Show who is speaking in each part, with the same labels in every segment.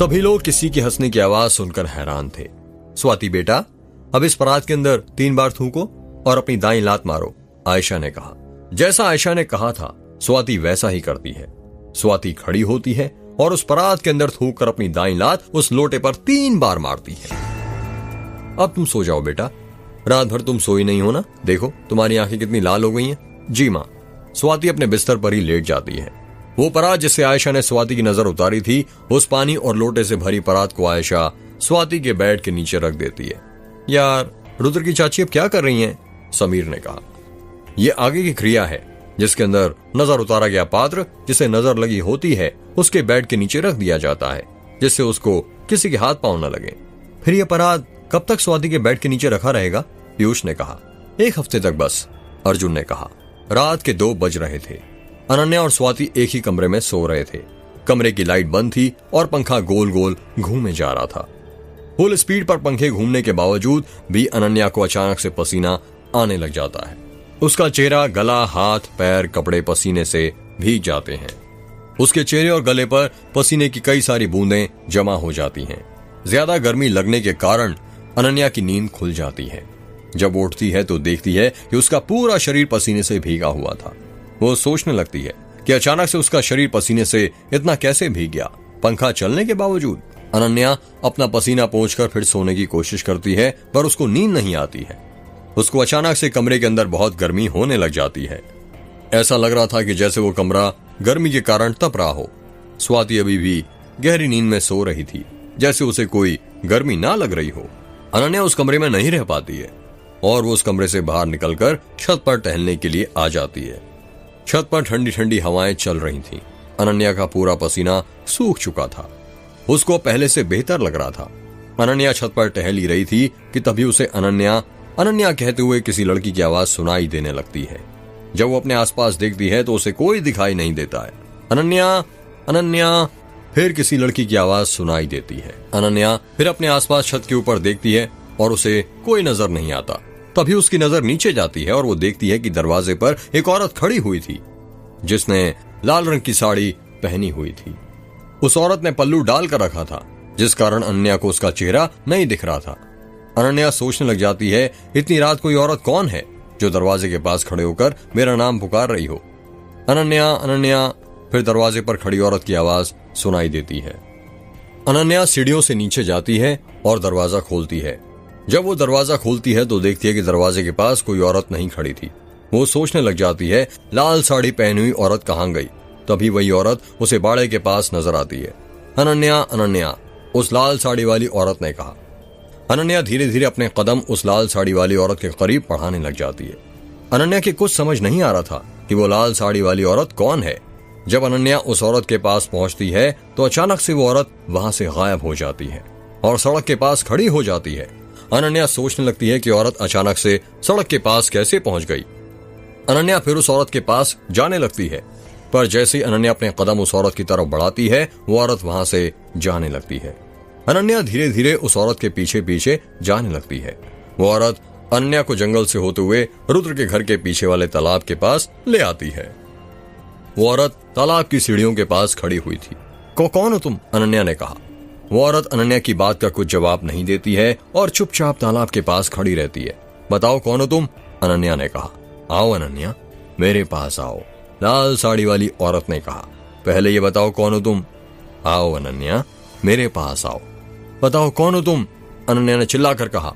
Speaker 1: सभी लोग किसी की हंसने की आवाज सुनकर हैरान थे। स्वाति बेटा, अब इस परात के अंदर 3 बार थूको और अपनी दाईं लात मारो, आयशा ने कहा। जैसा आयशा ने कहा था स्वाति वैसा ही करती है। स्वाति खड़ी होती है और उस परात के अंदर थूक कर अपनी दाईं लात उस लोटे पर 3 बार मारती है। अब तुम सो जाओ बेटा, रात भर तुम सोई नहीं हो ना, देखो तुम्हारी आंखें कितनी लाल हो गई हैं। जी मां। स्वाति अपने बिस्तर पर ही लेट जाती है। वो परात जिससे आयशा ने स्वाति की नजर उतारी थी, उस पानी और लोटे से भरी परात को आयशा स्वाति के बेड के नीचे रख देती है। यार रुद्र की चाची अब क्या कर रही हैं? समीर ने कहा। यह आगे की क्रिया है जिसके अंदर नजर उतारा गया पात्र जिसे नजर लगी होती है उसके बेड के नीचे रख दिया जाता है, जिससे उसको किसी के हाथ पांव न लगे। फिर यह परात कब तक स्वाति के बेड के नीचे रखा रहेगा? पीयूष ने कहा। 1 हफ्ते तक बस, अर्जुन ने कहा। रात के 2 बज रहे थे। अनन्या और स्वाति एक ही कमरे में सो रहे थे। कमरे की लाइट बंद थी और पंखा गोल गोल घूमे जा रहा था। फुल स्पीड पर पंखे घूमने के बावजूद भी अनन्या को अचानक से पसीना आने लग जाता है। उसका चेहरा, गला, हाथ, पैर, कपड़े पसीने से भीग जाते हैं। उसके चेहरे और गले पर पसीने की कई सारी बूंदें जमा हो जाती हैं। ज्यादा गर्मी लगने के कारण अनन्या की नींद खुल जाती है। जब उठती है तो देखती है कि उसका पूरा शरीर पसीने से भीगा हुआ था। वो सोचने लगती है कि अचानक से उसका शरीर पसीने से इतना कैसे भीग गया, पंखा चलने के बावजूद। अनन्या अपना पसीना पोंछकर फिर सोने की कोशिश करती है, पर उसको नींद नहीं आती है। उसको अचानक से कमरे के अंदर बहुत गर्मी होने लग जाती है। ऐसा लग रहा था कि जैसे वो कमरा गर्मी के कारण तप रहा हो। स्वाति अभी भी गहरी नींद में सो रही थी, जैसे उसे कोई गर्मी ना लग रही हो। अनन्या उस कमरे में नहीं रह पाती है और वो उस कमरे से बाहर निकलकर छत पर टहलने के लिए आ जाती है। छत पर ठंडी ठंडी हवाएं चल रही थीं। अनन्या का पूरा पसीना सूख चुका था। उसको पहले से बेहतर लग रहा था। अनन्या छत पर टहल ही रही थी कि तभी उसे अनन्या कहते हुए किसी लड़की की आवाज सुनाई देने लगती है। जब वो अपने आसपास देखती है तो उसे कोई दिखाई नहीं देता है। अनन्या, फिर किसी लड़की की आवाज सुनाई देती है। अनन्या फिर अपने आसपास छत के ऊपर देखती है और उसे कोई नजर नहीं आता। तभी उसकी नजर नीचे जाती है और वो देखती है कि दरवाजे पर एक औरत खड़ी हुई थी, जिसने लाल रंग की साड़ी पहनी हुई थी। उस औरत ने पल्लू डाल कर रखा था, जिस कारण अनन्या को उसका चेहरा नहीं दिख रहा था। अनन्या सोचने लग जाती है, इतनी रात कोई औरत कौन है जो दरवाजे के पास खड़े होकर मेरा नाम पुकार रही हो। अनन्या, फिर दरवाजे पर खड़ी औरत की आवाज सुनाई देती है। अनन्या सीढ़ियों से नीचे जाती है और दरवाजा खोलती है। जब वो दरवाजा खोलती है तो देखती है कि दरवाजे के पास कोई औरत नहीं खड़ी थी। वो सोचने लग जाती है, लाल साड़ी पहनी हुई औरत कहाँ गई। तभी वही औरत उसे बाड़े के पास नजर आती है। अनन्या, उस लाल साड़ी वाली औरत ने कहा। अनन्या धीरे धीरे अपने कदम उस लाल साड़ी वाली औरत के करीब बढ़ाने लग जाती है। अनन्या की कुछ समझ नहीं आ रहा था कि वो लाल साड़ी वाली औरत कौन है। जब अनन्या उस औरत के पास पहुंचती है तो अचानक से वो औरत वहां से गायब हो जाती है और सड़क के पास खड़ी हो जाती है। अनन्या सोचने लगती है कि औरत अचानक से सड़क के पास कैसे पहुंच गई। अनन्या फिर उस औरत के पास जाने लगती है, पर जैसे ही अनन्या अपने कदम उस औरत की तरफ बढ़ाती है, वो औरत वहां से जाने लगती है। अनन्या धीरे धीरे उस औरत के पीछे पीछे जाने लगती है। वो औरत अनन्या को जंगल से होते हुए रुद्र के घर के पीछे वाले तालाब के पास ले आती है। वो औरत तालाब की सीढ़ियों के पास खड़ी हुई थी। कौन हो तुम? अनन्या ने कहा। वो औरत अनन्या की बात का कुछ जवाब नहीं देती है और चुपचाप तालाब के पास खड़ी रहती है। बताओ कौन हो तुम? अनन्या ने कहा। आओ अनन्या, मेरे पास आओ, लाल साड़ी वाली औरत ने कहा। पहले ये बताओ कौन हो तुम? आओ अनन्या, मेरे पास आओ। बताओ कौन हो तुम? अनन्या ने चिल्लाकर कहा।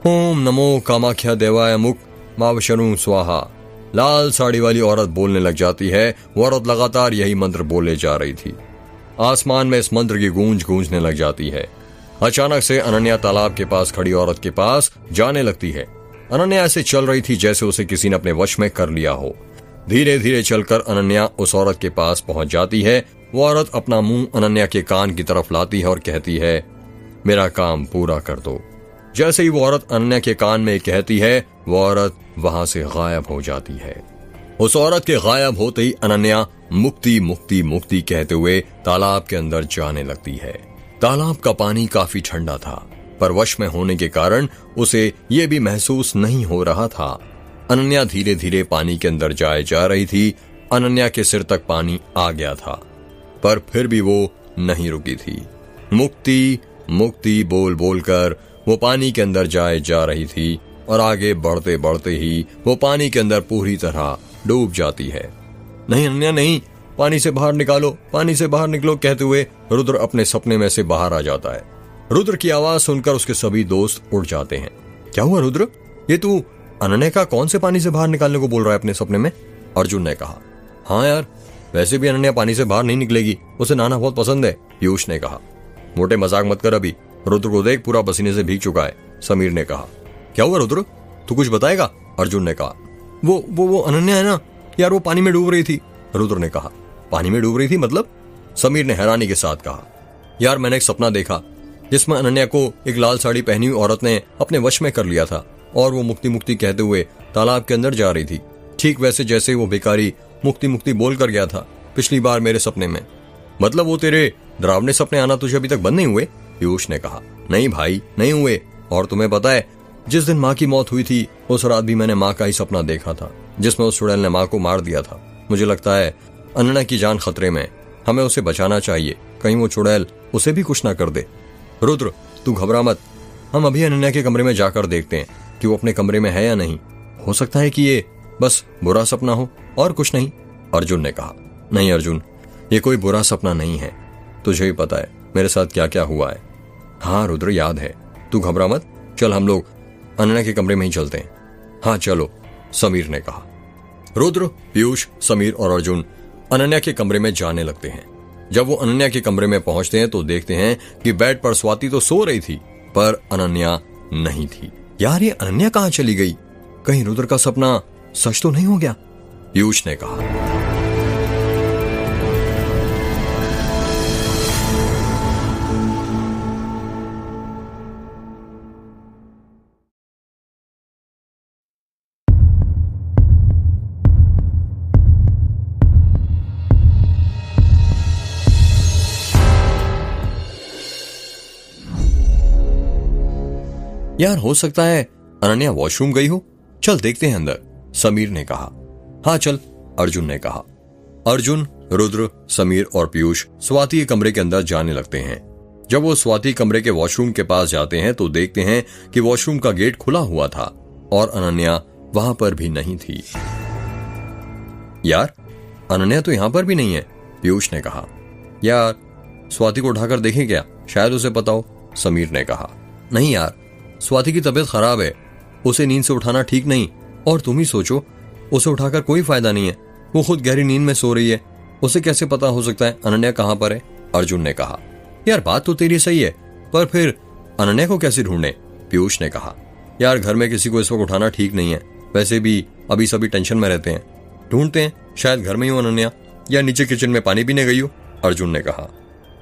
Speaker 1: ओम नमो कामाख्या देवाय मुख मावशनु स्वाहा। लाल साड़ी वाली औरत बोलने लग जाती है। वो औरत लगातार यही मंत्र बोले जा रही थी। आसमान में इस मंत्र की गूंज गूंजने लग जाती है। अचानक से अनन्या तालाब के पास खड़ी औरत के पास जाने लगती है। अनन्या ऐसे चल रही थी जैसे उसे किसी ने अपने वश में कर लिया हो। धीरे धीरे चलकर अनन्या उस औरत के पास पहुंच जाती है। वो औरत अपना मुंह अनन्या के कान की तरफ लाती है और कहती है, मेरा काम पूरा कर दो। जैसे ही वो औरत अनन्या के कान में कहती है, वो औरत वहां से गायब हो जाती है। उस औरत के गायब होते ही अनन्या मुक्ति मुक्ति मुक्ति कहते हुए तालाब के अंदर जाने लगती है। तालाब का पानी काफी ठंडा था, पर वश में होने के कारण उसे ये भी महसूस नहीं हो रहा था। अनन्या धीरे धीरे पानी के अंदर जाए जा रही थी। अनन्या के सिर तक पानी आ गया था, पर फिर भी वो नहीं रुकी थी। मुक्ति मुक्ति बोल बोलकर वो पानी के अंदर जाए जा रही थी और आगे बढ़ते बढ़ते ही वो पानी के अंदर पूरी तरह डूब जाती है। नहीं अनन्या नहीं, पानी से बाहर निकालो, पानी से बाहर निकलो कहते हुए रुद्र अपने सपने में से बाहर आ जाता है। रुद्र की आवाज सुनकर उसके सभी दोस्त उठ जाते हैं। क्या हुआ रुद्र, ये तू अनन्या का कौन से पानी से बाहर निकालने को बोल रहा है अपने सपने में? अर्जुन ने कहा। हाँ यार, वैसे भी अनन्या पानी से बाहर नहीं निकलेगी, उसे नहाना बहुत पसंद है, पीयूष ने कहा। मोटे मजाक मत कर, अभी रुद्र को देख पूरा पसीने से भीग चुका है, समीर ने कहा। क्या हुआ रुद्र, तू कुछ बताएगा? अर्जुन ने कहा। वो अनन्या है ना यार, वो पानी में डूब रही थी, रुद्र ने कहा। पानी में डूब रही थी मतलब? समीर ने हैरानी के साथ कहा। यार मैंने एक सपना देखा जिसमें अनन्या को एक लाल साड़ी पहनी हुई औरत ने अपने वश में कर लिया था और वो मुक्ति मुक्ति कहते हुए तालाब के अंदर जा रही थी, ठीक वैसे जैसे वो भिखारी मुक्ति मुक्ति बोल कर गया था पिछली बार मेरे सपने में। मतलब वो तेरे डरावने सपने आना तुझे अभी तक बंद नहीं हुए? पीयूष ने कहा। नहीं भाई नहीं हुए, और तुम्हें पता है जिस दिन माँ की मौत हुई थी उस रात भी मैंने माँ का ही सपना देखा था जिसमें उस चुड़ैल ने माँ को मार दिया था। मुझे लगता है अनन्या की जान खतरे में, हमें उसे बचाना चाहिए, कहीं वो चुड़ैल उसे भी कुछ ना कर दे। रुद्र तू घबरा मत, हम अभी अनन्या के कमरे में जाकर देखते हैं कि वो अपने कमरे में है या नहीं, हो सकता है कि ये बस बुरा सपना हो और कुछ नहीं, अर्जुन ने कहा। नहीं अर्जुन, ये कोई बुरा सपना नहीं है, तुझे ही पता है मेरे साथ क्या क्या हुआ है। हाँ रुद्र याद है, तू घबरा मत, चल हम लोग अनन्या के कमरे में ही चलते हैं। हाँ चलो, समीर ने कहा। रुद्र, पीयूष, समीर और अर्जुन अनन्या के कमरे में जाने लगते हैं। जब वो अनन्या के कमरे में पहुंचते हैं तो देखते हैं कि बेड पर स्वाति तो सो रही थी पर अनन्या नहीं थी। यार ये अनन्या कहाँ चली गई, कहीं रुद्र का सपना सच तो नहीं हो गया? पीयूष ने कहा। यार हो सकता है अनन्या वॉशरूम गई हो, चल देखते हैं अंदर, समीर ने कहा। हाँ चल, अर्जुन ने कहा। अर्जुन, रुद्र, समीर और पीयूष स्वाति के कमरे के अंदर जाने लगते हैं। जब वो स्वाति कमरे के वॉशरूम के पास जाते हैं तो देखते हैं कि वॉशरूम का गेट खुला हुआ था और अनन्या वहां पर भी नहीं थी। यार अनन्या तो यहां पर भी नहीं है, पीयूष ने कहा। यार स्वाति को उठाकर देखें क्या, शायद उसे पता हो, समीर ने कहा। नहीं यार, स्वाति की तबीयत खराब है, उसे नींद से उठाना ठीक नहीं, और तुम ही सोचो उसे उठाकर कोई फायदा नहीं है, वो खुद गहरी नींद में सो रही है, उसे कैसे पता हो सकता है अनन्या कहां पर है? अर्जुन ने कहा। यार बात तो तेरी सही है, पर फिर अनन्या को कैसे ढूंढे? पीयूष ने कहा। यार घर में किसी को इस वक्त उठाना ठीक नहीं है, वैसे भी अभी सभी टेंशन में रहते हैं, ढूंढते हैं, शायद घर में ही हो अनन्या या नीचे किचन में पानी पीने गई हो, अर्जुन ने कहा।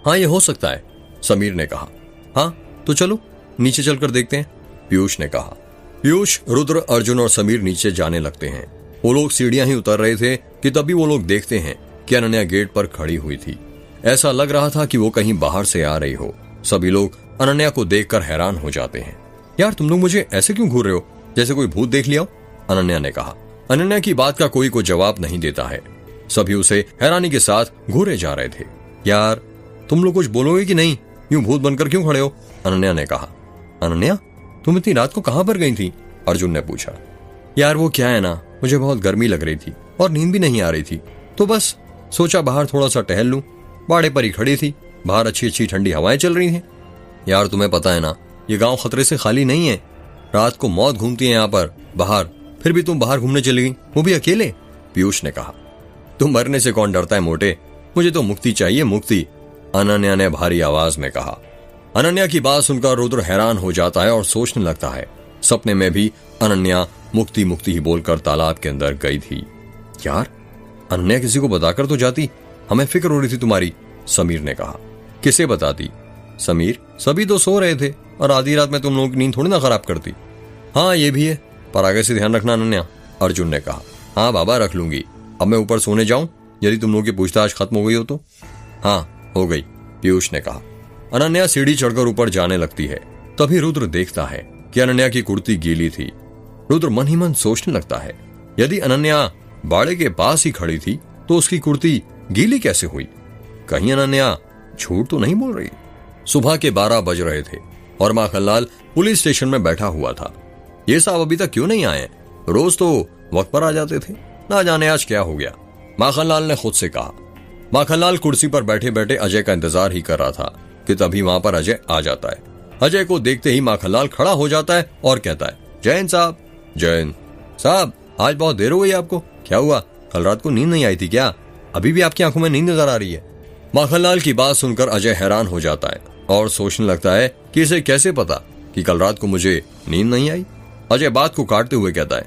Speaker 1: हाँ ये हो सकता है, समीर ने कहा। हाँ तो चलो नीचे चलकर देखते हैं, पीयूष ने कहा। पीयूष, रुद्र, अर्जुन और समीर नीचे जाने लगते हैं। वो लोग सीढ़ियां ही उतर रहे थे कि तभी वो लोग देखते हैं कि अनन्या गेट पर खड़ी हुई थी। ऐसा लग रहा था कि वो कहीं बाहर से आ रही हो। सभी लोग अनन्या को देखकर हैरान हो जाते हैं। यार तुम लोग मुझे ऐसे क्यों घूर रहे हो, जैसे कोई भूत देख लिया हो, अनन्या ने कहा। अनन्या की बात का कोई जवाब नहीं देता है, सभी उसे हैरानी के साथ घूरे जा रहे थे। यार तुम लोग कुछ बोलोगे कि नहीं, यूं भूत बनकर क्यों खड़े हो, अनन्या ने कहा। अनन्या तुम इतनी रात को कहां पर गई थी, अर्जुन ने पूछा। यार वो क्या है ना, मुझे बहुत गर्मी लग रही थी और नींद भी नहीं आ रही थी, तो बस सोचा बाहर थोड़ा सा टहल लूं। बाड़े पर ही खड़ी थी, बाहर अच्छी अच्छी ठंडी हवाएं चल रही थी। यार तुम्हें पता है ना ये गांव खतरे से खाली नहीं है, रात को मौत घूमती है यहाँ पर बाहर, फिर भी तुम बाहर घूमने चली गई, वो भी अकेले, पीयूष ने कहा। तुम मरने से कौन डरता है मोटे, मुझे तो मुक्ति चाहिए, मुक्ति, अनन्या ने भारी आवाज में कहा। अनन्या की बात सुनकर रुद्र हैरान हो जाता है और सोचने लगता है, सपने में भी अनन्या मुक्ति मुक्ति ही बोलकर तालाब के अंदर गई थी। यार अनन्या किसी को बताकर तो जाती, हमें फिक्र हो रही थी तुम्हारी, समीर ने कहा। किसे बताती समीर, सभी तो सो रहे थे और आधी रात में तुम लोगों की नींद थोड़ी ना खराब करती। हाँ ये भी है, पर आगे से ध्यान रखना अनन्या, अर्जुन ने कहा। हाँ बाबा रख लूंगी, अब मैं ऊपर सोने जाऊं यदि तुम लोगों की पूछताछ खत्म हो गई हो तो? हाँ हो गई, पीयूष ने कहा। अनन्या सीढ़ी चढ़कर ऊपर जाने लगती है, तभी रुद्र देखता है कि अनन्या की कुर्ती गीली थी। रुद्र मन ही मन सोचने लगता है, यदि अनन्या बाड़े के पास ही खड़ी थी तो उसकी कुर्ती गीली कैसे हुई, कहीं अनन्या झूठ तो नहीं बोल रही। सुबह के 12 बज रहे थे और माखनलाल पुलिस स्टेशन में बैठा हुआ था। ये साहब अभी तक क्यों नहीं आए? रोज तो वक्त पर आ जाते थे, ना जाने आज क्या हो गया, माखनलाल ने खुद से कहा। माखनलाल कुर्सी पर बैठे बैठे अजय का इंतजार ही कर रहा था कि तभी वहां पर अजय आ जाता है। अजय को देखते ही माखनलाल खड़ा हो जाता है और कहता है, जैन साहब। जैन साहब, आज बहुत देर हो गई आपको, क्या हुआ? कल रात को नींद नहीं आई थी क्या? अभी भी आपकी आंखों में नींद नजर आ रही है। माखनलाल की बात सुनकर अजय हैरान हो जाता है और सोचने लगता है कि इसे कैसे पता कि कल रात को मुझे नींद नहीं आई। अजय बात को काटते हुए कहता है,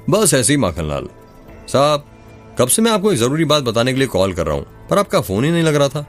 Speaker 1: बस ऐसे ही माखनलाल साहब, कब से मैं आपको एक जरूरी बात बताने के लिए कॉल कर रहा हूं, पर आपका फोन ही नहीं लग रहा था।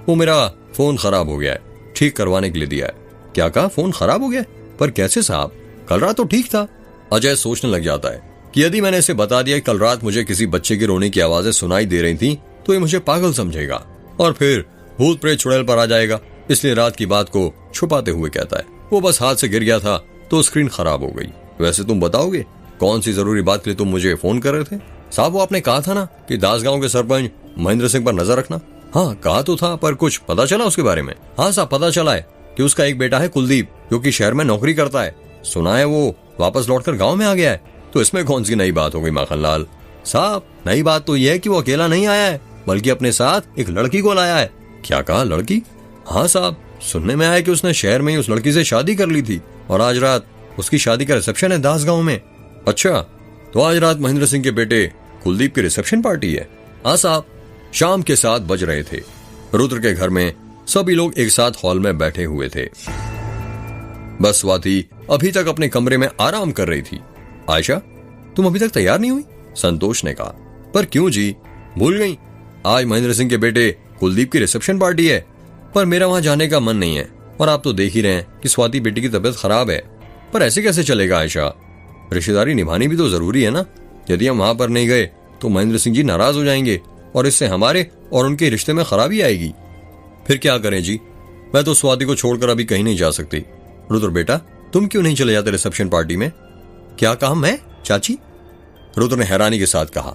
Speaker 1: वो मेरा फोन खराब हो गया है, ठीक करवाने के लिए दिया है। क्या कहा? फोन खराब हो गया? पर कैसे साहब, कल रात तो ठीक था। अजय सोचने लग जाता है कि यदि मैंने इसे बता दिया कल रात मुझे किसी बच्चे की रोने की आवाजें सुनाई दे रही थी तो ये मुझे पागल समझेगा और फिर भूत प्रेत चुड़ैल पर आ जाएगा। इसलिए रात की बात को छुपाते हुए कहता है, वो बस हाथ से गिर गया था तो स्क्रीन खराब हो गई। वैसे तुम बताओगे कौन सी जरूरी बात के लिए तुम मुझे फोन कर रहे थे? साहब, वो आपने कहा था ना कि दास गांव के सरपंच महेंद्र सिंह पर नजर रखना। हाँ, कहा तो था, पर कुछ पता चला उसके बारे में? हाँ साहब, पता चला है कि उसका एक बेटा है कुलदीप, जो कि शहर में नौकरी करता है। सुना है वो वापस लौटकर गांव में आ गया है। तो इसमें कौन सी नई बात हो गई माखनलाल? साहब, नई बात तो यह है कि वो अकेला नहीं आया है, बल्कि अपने साथ एक लड़की को लाया है। क्या कहा? लड़की? हाँ साहब, सुनने में आया कि उसने शहर में ही उस लड़की से शादी कर ली थी और आज रात उसकी शादी का रिसेप्शन है दास गांव में। अच्छा, तो आज रात महेंद्र सिंह के बेटे कुलदीप की रिसेप्शन पार्टी है? हाँ साहब। शाम के 7 बज रहे थे। रुद्र के घर में सभी लोग एक साथ हॉल में बैठे हुए थे। बस स्वाति अभी तक अपने कमरे में आराम कर रही थी। आयशा, तुम अभी तक तैयार नहीं हुई? संतोष ने कहा। पर क्यों जी, भूल गई? आज महेंद्र सिंह के बेटे कुलदीप की रिसेप्शन पार्टी है, पर मेरा वहां जाने का मन नहीं है और आप तो देख ही रहे हैं कि स्वाति बेटी की तबीयत खराब है। पर ऐसे कैसे चलेगा आयशा? रिश्तेदारी निभानी भी तो जरूरी है ना। यदि हम वहां पर नहीं गए तो महेंद्र सिंह जी नाराज हो जाएंगे और इससे हमारे और उनके रिश्ते में खराबी आएगी। फिर क्या करें जी? मैं तो स्वाति को छोड़कर अभी कहीं नहीं जा सकती। रुद्र बेटा, तुम क्यों नहीं चले जाते रिसेप्शन पार्टी में? क्या कहा? मैं? चाची? रुद्र ने हैरानी के साथ कहा।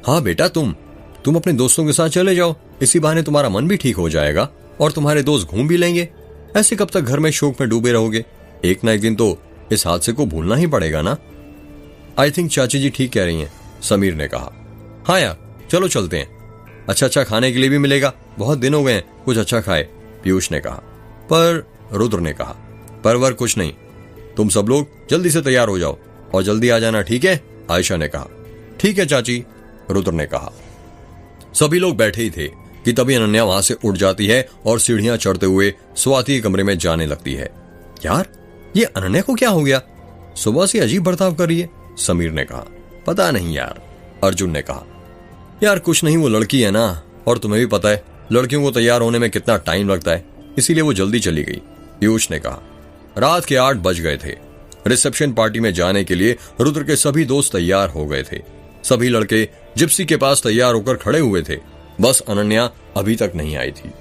Speaker 1: हाँ बेटा, तुम अपने दोस्तों के साथ चले जाओ। इसी बहाने तुम्हारा मन भी ठीक हो जाएगा और तुम्हारे दोस्त घूम भी लेंगे। ऐसे कब तक घर में शोक में डूबे रहोगे? एक ना एक दिन तो इस हादसे को भूलना ही पड़ेगा ना। आई थिंक चाची जी ठीक कह रही हैं, समीर ने कहा। हाँ यार, चलो चलते हैं। अच्छा खाने के लिए भी मिलेगा, बहुत दिन हो गए हैं, कुछ अच्छा खाए, पीयूष ने कहा। पर रुद्र ने कहा, परवर कुछ नहीं, तुम सब लोग जल्दी से तैयार हो जाओ और जल्दी आ जाना, ठीक है? आयशा ने कहा। ठीक है चाची, रुद्र ने कहा। सभी लोग बैठे ही थे कि तभी अनन्या वहां से उठ जाती है और सीढ़ियां चढ़ते हुए स्वाति के कमरे में जाने लगती है। यार, ये अनन्या को क्या हो गया? सुबह से अजीब बर्ताव कर रही है, समीर ने कहा। पता नहीं यार, अर्जुन ने कहा। यार कुछ नहीं, वो लड़की है ना, और तुम्हें भी पता है लड़कियों को तैयार होने में कितना टाइम लगता है, इसीलिए वो जल्दी चली गई, पीयूष ने कहा। रात के 8 बज गए थे। रिसेप्शन पार्टी में जाने के लिए रुद्र के सभी दोस्त तैयार हो गए थे। सभी लड़के जिप्सी के पास तैयार होकर खड़े हुए थे। बस अनन्या अभी तक नहीं आई थी।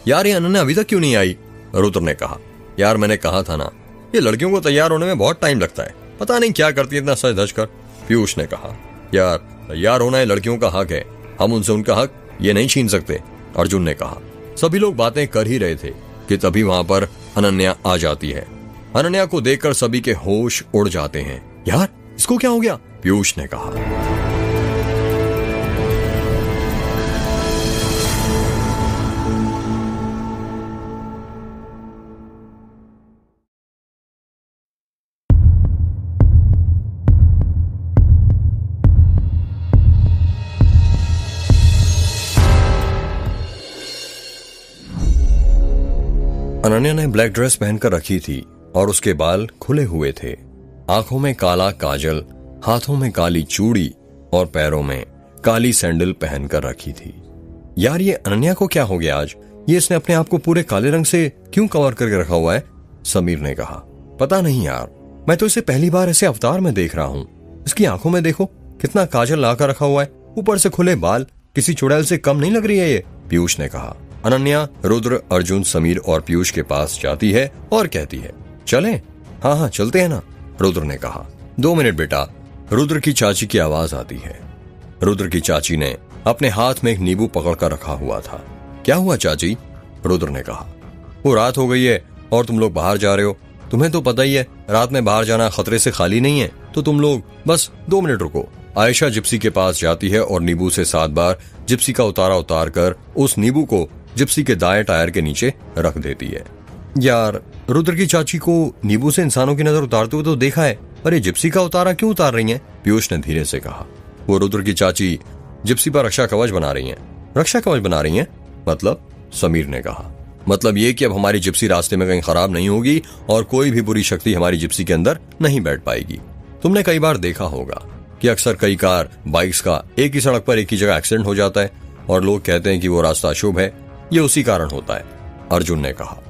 Speaker 1: यार, ये अनन्या अभी तक क्यों नहीं आई? रुद्र ने कहा। यार मैंने कहा था ना, ये लड़कियों को तैयार होने में बहुत टाइम लगता है, पता नहीं क्या करती है इतना सज धज कर, पीयूष ने कहा। यार, तैयार होना है लड़कियों का हक है, हम उनसे उनका हक ये नहीं छीन सकते, अर्जुन ने कहा। सभी लोग बातें कर ही रहे थे कि तभी वहां पर अनन्या आ जाती है। अनन्या को देखकर सभी के होश उड़ जाते हैं। यार, इसको क्या हो गया? पीयूष ने कहा। अनन्या ने ब्लैक ड्रेस पहनकर रखी थी और उसके बाल खुले हुए थे। आंखों में काला काजल, हाथों में काली चूड़ी और पैरों में काली सैंडल पहनकर रखी थी। यार, ये अनन्या को क्या हो गया आज? ये इसने अपने आप को पूरे काले रंग से क्यों कवर करके रखा हुआ है? समीर ने कहा। पता नहीं यार, मैं तो इसे पहली बार ऐसे अवतार में देख रहा हूँ। इसकी आंखों में देखो, कितना काजल लाकर रखा हुआ है, ऊपर से खुले बाल, किसी चुड़ैल से कम नहीं लग रही है ये, पीयूष ने कहा। अनन्या रुद्र, अर्जुन, समीर और पीयूष के पास जाती है और कहती है, चलें? हाँ चलते हैं ना, रुद्र ने कहा। 2 मिनट बेटा, रुद्र की चाची की आवाज आती है। रुद्र की चाची ने अपने हाथ में एक नींबू पकड़कर रखा हुआ था। क्या हुआ चाची? रुद्र ने कहा। वो रात हो गई है और तुम लोग बाहर जा रहे हो। तुम्हें तो पता ही है रात में बाहर जाना खतरे से खाली नहीं है, तो तुम लोग बस 2 मिनट रुको। आयशा जिप्सी के पास जाती है और नींबू से 7 बार जिप्सी का उतारा उतार कर उस नींबू को जिप्सी के दाएं टायर के नीचे रख देती है। यार, रुद्र की चाची को नींबू से इंसानों की नजर उतारते हुए तो देखा है, पर ये जिप्सी का उतारा क्यों उतार रही है? पीयूष ने धीरे से कहा। वो रुद्र की चाची जिप्सी पर रक्षा कवच बना रही है। रक्षा कवच बना रही है मतलब? समीर ने कहा। मतलब ये कि अब हमारी जिप्सी रास्ते में कहीं खराब नहीं होगी और कोई भी बुरी शक्ति हमारी जिप्सी के अंदर नहीं बैठ पाएगी। तुमने कई बार देखा होगा कि अक्सर कई कार बाइक्स का एक ही सड़क पर एक ही जगह एक्सीडेंट हो जाता है और लोग कहते हैं कि वो रास्ता अशुभ है। ये उसी कारण होता है, अर्जुन ने कहा।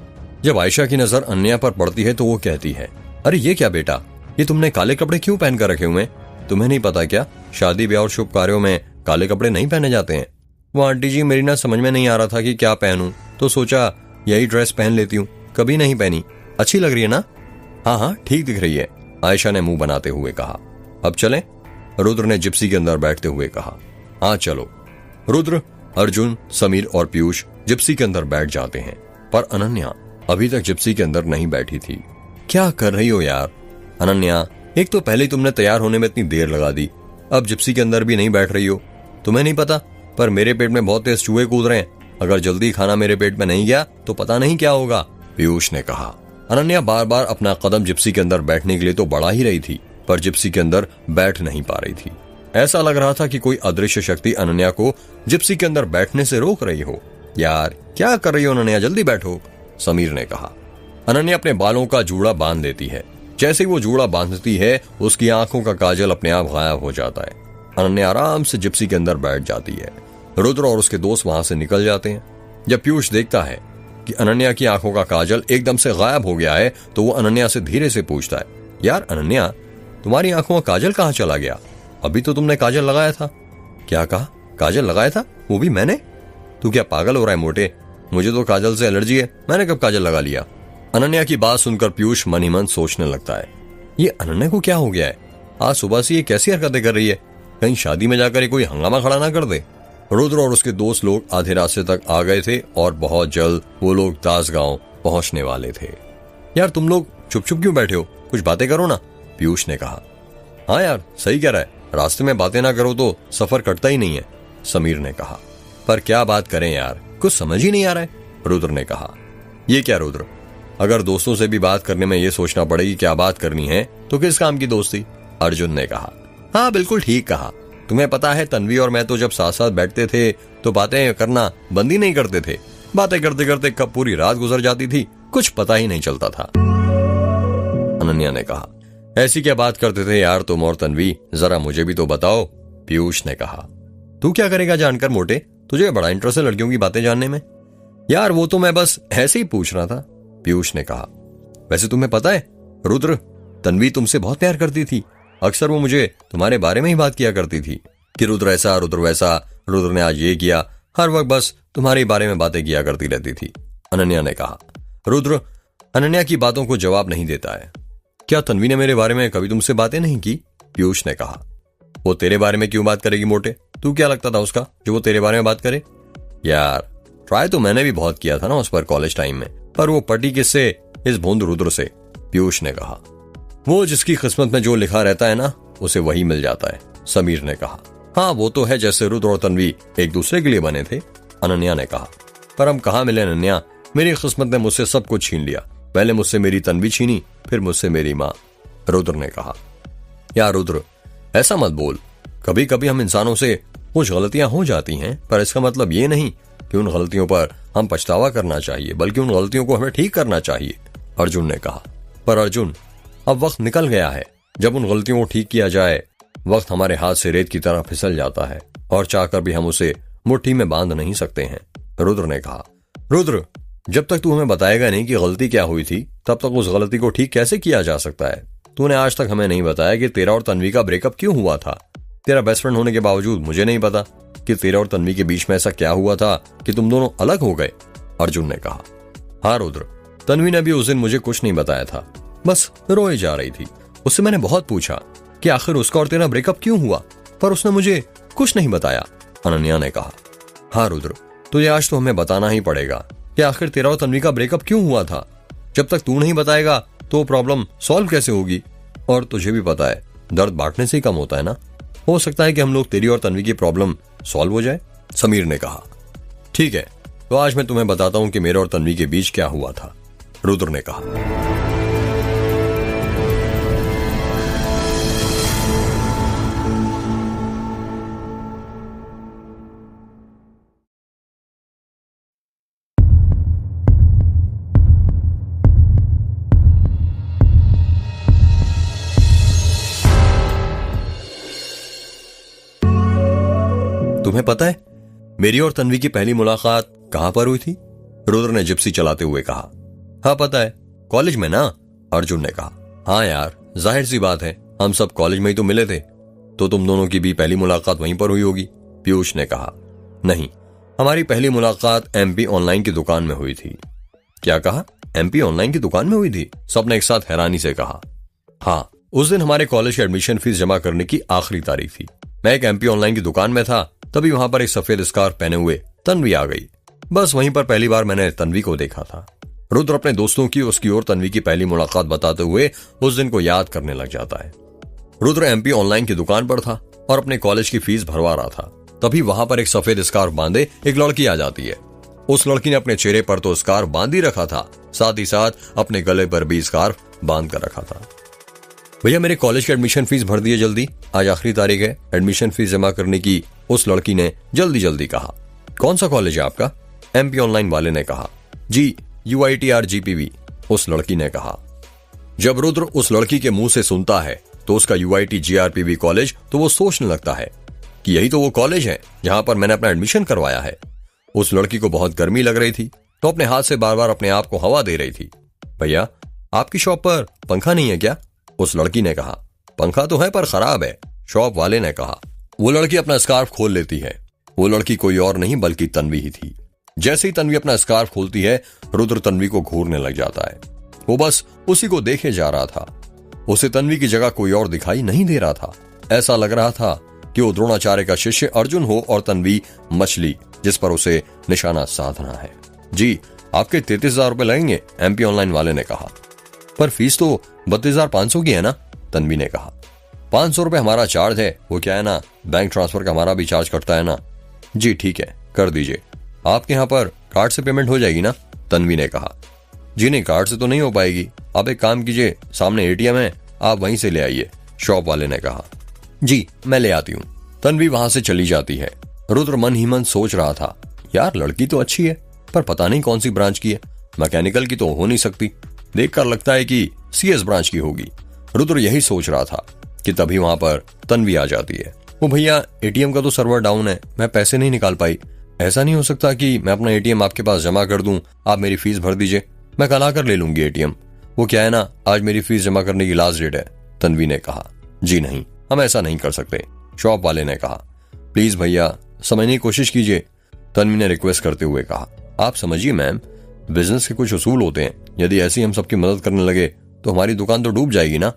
Speaker 1: जब आयशा की नजर अन्या पर पड़ती है तो वो कहती है, अरे ये क्या बेटा, ये तुमने काले कपड़े क्यों पहन कर रखे हुए? तुम्हें नहीं पता क्या, शादी ब्याह और शुभ कार्यों में काले कपड़े नहीं पहने जाते हैं? वो आंटी जी, मेरी ना समझ में नहीं आ रहा था कि क्या पहनूं, तो सोचा यही ड्रेस पहन लेती हूँ, कभी नहीं पहनी। अच्छी लग रही है ना? हाँ हाँ ठीक दिख रही है, आयशा ने मुंह बनाते हुए कहा। अब चलें? रुद्र ने जिप्सी के अंदर बैठते हुए कहा। हाँ चलो। रुद्र, अर्जुन, समीर और पीयूष जिप्सी के अंदर बैठ जाते हैं, पर अनन्या अभी तक जिप्सी के अंदर नहीं बैठी थी। क्या कर रही हो यार? अनन्या, एक तो पहले तुमने तैयार होने में इतनी देर लगा दी, अब जिप्सी के अंदर भी नहीं बैठ रही हो। तुम्हें नहीं पता, पर मेरे पेट में बहुत तेज चूहे कूद रहे हैं। अगर जल्दी खाना मेरे पेट में नहीं गया तो पता नहीं क्या होगा, पीयूष ने कहा। अनन्या बार बार अपना कदम जिप्सी के अंदर बैठने के लिए तो बढ़ा ही रही थी, पर जिप्सी के अंदर बैठ नहीं पा रही थी। ऐसा लग रहा था कि कोई अदृश्य शक्ति अनन्या को जिप्सी के अंदर बैठने से रोक रही हो। यार क्या कर रही हो अनन्या, जल्दी बैठो, समीर ने कहा। अनन्या अपने बालों का जूड़ा बांध देती है। जैसे ही वो जूड़ा बांधती है, उसकी आंखों का काजल अपने आप गायब हो जाता है। अनन्या आराम से जिप्सी के अंदर बैठ जाती है। रुद्र और उसके दोस्त वहां से निकल जाते हैं। जब पीयूष देखता है कि अनन्या की आंखों का काजल एकदम से गायब हो गया है, तो वो अनन्या से धीरे से पूछता है, यार अनन्या, तुम्हारी आंखों का काजल कहाँ चला गया? अभी तो तुमने काजल लगाया था। क्या कहा? काजल लगाया था? वो भी मैंने? तू क्या पागल हो रहा है मोटे? मुझे तो काजल से एलर्जी है, मैंने कब काजल लगा लिया? अनन्या की बात सुनकर पीयूष मन ही मन सोचने लगता है, ये अनन्या को क्या हो गया है? आज सुबह से ये कैसी हरकतें कर रही है? कहीं शादी में जाकर कोई हंगामा खड़ा ना कर दे। रुद्र और उसके दोस्त लोग आधे रास्ते तक आ गए थे और बहुत जल्द वो लोग दासगांव पहुंचने वाले थे। यार तुम लोग चुप चुप क्यों बैठे हो, कुछ बातें करो ना, पीयूष ने कहा। हाँ यार सही कह रहा है, रास्ते में बातें ना करो तो सफर कटता ही नहीं है, समीर ने कहा। पर क्या बात करें यार, कुछ समझ ही नहीं आ रहा है, रुद्र ने कहा। ये क्या रुद्र, अगर दोस्तों से भी बात करने में ये सोचना पड़ेगी क्या बात करनी है तो किस काम की दोस्ती, अर्जुन ने कहा। हाँ बिल्कुल ठीक कहा, तुम्हें पता है तन्वी और मैं तो जब साथ साथ बैठते थे तो बातें करना बंद ही नहीं करते थे। बातें करते करते कब पूरी रात गुजर जाती थी कुछ पता ही नहीं चलता था, अनन्या ने कहा। ऐसी क्या बात करते थे यार तुम और तन्वी, जरा मुझे भी तो बताओ, पीयूष ने कहा। तू क्या करेगा जानकर मोटे, तुझे बड़ा इंटरेस्ट है लड़कियों की बातें जानने में। यार वो तो मैं बस ऐसे ही पूछ रहा था, पीयूष ने कहा। वैसे तुम्हें पता है रुद्र, तन्वी तुमसे बहुत प्यार करती थी। अक्सर वो मुझे तुम्हारे बारे में ही बात किया करती थी कि रुद्र ऐसा, रुद्र वैसा, रुद्र ने आज ये किया, हर वक्त बस तुम्हारे बारे में बातें किया करती रहती थी, अनन्या ने कहा। रुद्र अनन्या की बातों को जवाब नहीं देता है। क्या तन्वी ने मेरे बारे में कभी तुमसे बातें नहीं की, पीयूष ने कहा। वो तेरे बारे में क्यों बात करेगी मोटे, तू क्या लगता था उसका जो वो तेरे बारे में बात करे? यार ट्राई तो मैंने भी बहुत किया था ना उस पर कॉलेज टाइम में, पर वो पटी किससे, इस भोंदू रुद्र से, पीयूष ने कहा। वो जिसकी किस्मत में जो लिखा रहता है ना उसे वही मिल जाता है, समीर ने कहा। हाँ वो तो है, जैसे रुद्र और तन्वी एक दूसरे के लिए बने थे, अनन्या ने कहा। पर हम कहाँ मिले अनन्या, मेरी किस्मत ने मुझसे सब कुछ छीन लिया। पहले मुझसे मेरी तन्वी छीनी, फिर मुझसे मेरी माँ, रुद्र ने कहा। यार रुद्र ऐसा मत बोल, कभी कभी हम इंसानों से कुछ गलतियां हो जाती हैं, पर इसका मतलब ये नहीं कि उन गलतियों पर हम पछतावा करना चाहिए, बल्कि उन गलतियों को हमें ठीक करना चाहिए, अर्जुन ने कहा। पर अर्जुन अब वक्त निकल गया है, जब उन गलतियों को ठीक किया जाए वक्त हमारे हाथ से रेत की तरह फिसल जाता है और चाहकर भी हम उसे मुट्ठी में बांध नहीं सकते हैं, रुद्र ने कहा। रुद्र जब तक तू हमें बताएगा नहीं कि गलती क्या हुई थी, तब तक उस गलती को ठीक कैसे किया जा सकता है? तूने आज तक हमें नहीं बताया कि तेरा और तन्वी का ब्रेकअप क्यों हुआ था। तेरा बेस्ट फ्रेंड होने के बावजूद मुझे नहीं पता कि तेरा और तन्वी के बीच में ऐसा क्या हुआ था कि तुम दोनों अलग हो गए, अर्जुन ने कहा। हाँ रुद्र, तन्वी ने भी उस दिन मुझे कुछ नहीं बताया था, बस रोए जा रही थी। उससे मैंने बहुत पूछा कि आखिर उसका और तेरा ब्रेकअप क्यों हुआ, पर उसने मुझे कुछ नहीं बताया, अनन्या ने कहा। हाँ रुद्र, तुझे आज तो हमें बताना ही पड़ेगा, कि आखिर तेरा और तन्वी का ब्रेकअप क्यों हुआ था। जब तक तू नहीं बताएगा तो प्रॉब्लम सॉल्व कैसे होगी। और तुझे भी पता है दर्द बांटने से ही कम होता है ना। हो सकता है कि हम लोग तेरी और तन्वी की प्रॉब्लम सॉल्व हो जाए। समीर ने कहा। ठीक है, तो आज मैं तुम्हें बताता हूं कि मेरे और तन्वी के बीच क्या हुआ था, रुद्र ने कहा। तुम्हें पता है मेरी और तन्वी की पहली मुलाकात कहां पर हुई थी? रुद्र ने जिप्सी चलाते हुए कहा। हाँ पता है, कॉलेज में ना, अर्जुन ने कहा। हाँ यार, जाहिर सी बात है, हम सब कॉलेज में ही तो मिले थे। तो तुम दोनों की भी पहली मुलाकात वहीं पर हुई होगी, पीयूष ने कहा। नहीं, हमारी पहली मुलाकात एमपी ऑनलाइन की दुकान में हुई थी। क्या कहा? एमपी ऑनलाइन की दुकान में हुई थी? सबने एक साथ हैरानी से कहा। हाँ, उस दिन हमारे कॉलेज की एडमिशन फीस जमा करने की आखिरी तारीख थी। मैं एक एमपी ऑनलाइन की दुकान में था, तभी वहां पर एक सफेद स्कार्फ पहने हुए तन्वी आ गई। बस वहीं पर पहली बार मैंने तन्वी को देखा था। रुद्र अपने दोस्तों की उसकी और तन्वी की पहली मुलाकात बताते हुए उस दिन को याद करने लग जाता है। रुद्र एमपी ऑनलाइन की दुकान पर था और अपने कॉलेज की फीस भरवा रहा था। तभी वहां पर एक सफेद स्कार्फ बांधे एक लड़की आ जाती है। उस लड़की ने अपने चेहरे पर तो स्कार्फ बांध ही रखा था, साथ ही साथ अपने गले पर भी स्कार्फ बांध कर रखा था। भैया मेरे कॉलेज की एडमिशन फीस भर दिए जल्दी, आज आखिरी तारीख है एडमिशन फीस जमा करने की, उस लड़की ने जल्दी जल्दी कहा। कौन सा कॉलेज है आपका? एमपी ऑनलाइन वाले ने कहा। जी UITR GPV, उस लड़की ने कहा। जब रुद्र उस लड़की के मुंह से सुनता है तो उसका UIT GRPV कॉलेज, तो वो सोचने लगता है कि यही तो वो कॉलेज है जहां पर मैंने अपना एडमिशन करवाया है। उस लड़की को बहुत गर्मी लग रही थी तो अपने हाथ से बार बार अपने आप को हवा दे रही थी। भैया आपकी शॉप पर पंखा नहीं है क्या? उस लड़की ने कहा। पंखा तो है पर खराब है, शॉप वाले ने कहा। वो लड़की अपना स्कार्फ खोल लेती है। वो लड़की कोई और नहीं बल्कि तन्वी ही थी। जैसे ही तन्वी अपना स्कार्फ खोलती है, रुद्र तन्वी को घूरने लग जाता है। वो बस उसी को देखे जा रहा था। उसे तन्वी की जगह कोई और दिखाई नहीं दे रहा था। ऐसा लग रहा था कि वो द्रोणाचार्य का शिष्य अर्जुन हो और तन्वी मछली जिस पर उसे निशाना साधना है। जी आपके 33,000 रुपए लगेंगे, एमपी ऑनलाइन वाले ने कहा। पर फीस तो 32,500 की है ना, तन्वी ने कहा। 500 रुपए हमारा चार्ज है, वो क्या है ना, बैंक ट्रांसफर का हमारा भी चार्ज कटता है ना। जी ठीक है, कर दीजिए। आपके यहाँ पर कार्ड से पेमेंट हो जाएगी ना, तन्वी ने कहा। जी नहीं, कार्ड से तो नहीं हो पाएगी, आप एक काम कीजिए, सामने ATM है, आप वहीं से ले आइए, शॉप वाले ने कहा। जी मैं ले आती हूँ। तन्वी वहां से चली जाती है। रुद्र मन ही मन सोच रहा था, यार लड़की तो अच्छी है पर पता नहीं कौन सी ब्रांच की है, मैकेनिकल की तो हो नहीं सकती, देखकर लगता है कि CS ब्रांच की होगी। रुद्र यही सोच रहा था कि तभी वहां पर तन्वी आ जाती है। वो भैया ATM का तो सर्वर डाउन है, मैं पैसे नहीं निकाल पाई। ऐसा नहीं हो सकता कि मैं अपना ATM आपके पास जमा कर दूं, आप मेरी फीस भर दीजिए, मैं कल आकर ले लूंगी ATM। वो क्या है ना, आज मेरी फीस जमा करने की लास्ट डेट है, तन्वी ने कहा। जी नहीं, हम ऐसा नहीं कर सकते, शॉप वाले ने कहा। प्लीज भैया समझने की कोशिश कीजिए, तन्वी ने रिक्वेस्ट करते हुए कहा। आप समझिए मैम, बिजनेस के कुछ उसूल होते हैं, यदि ऐसी हम सबकी मदद करने लगे तो हमारी दुकान तो डूब जाएगी ना।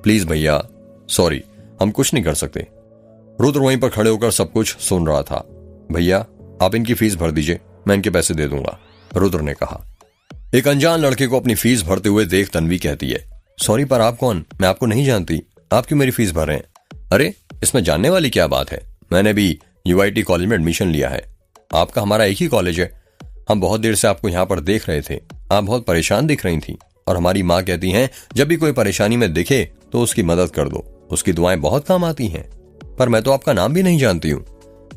Speaker 1: प्लीज भैया, सॉरी, हम कुछ नहीं कर सकते। रुद्र वहीं पर खड़े होकर सब कुछ सुन रहा था। भैया आप इनकी फीस भर दीजिए, मैं इनके पैसे दे दूंगा, रुद्र ने कहा। एक अनजान लड़के को अपनी फीस भरते हुए देख तन्वी कहती है, सॉरी पर आप कौन? मैं आपको नहीं जानती, आप क्यों मेरी फीस भर रहे हैं? अरे इसमें जानने वाली क्या बात है, मैंने भी UIT कॉलेज में एडमिशन लिया है, आपका हमारा एक ही कॉलेज है। हम बहुत देर से आपको यहाँ पर देख रहे थे, आप बहुत परेशान दिख रही थी और हमारी माँ कहती हैं जब भी कोई परेशानी में दिखे तो उसकी मदद कर दो, उसकी दुआएं बहुत काम आती हैं। पर मैं तो आपका नाम भी नहीं जानती हूँ।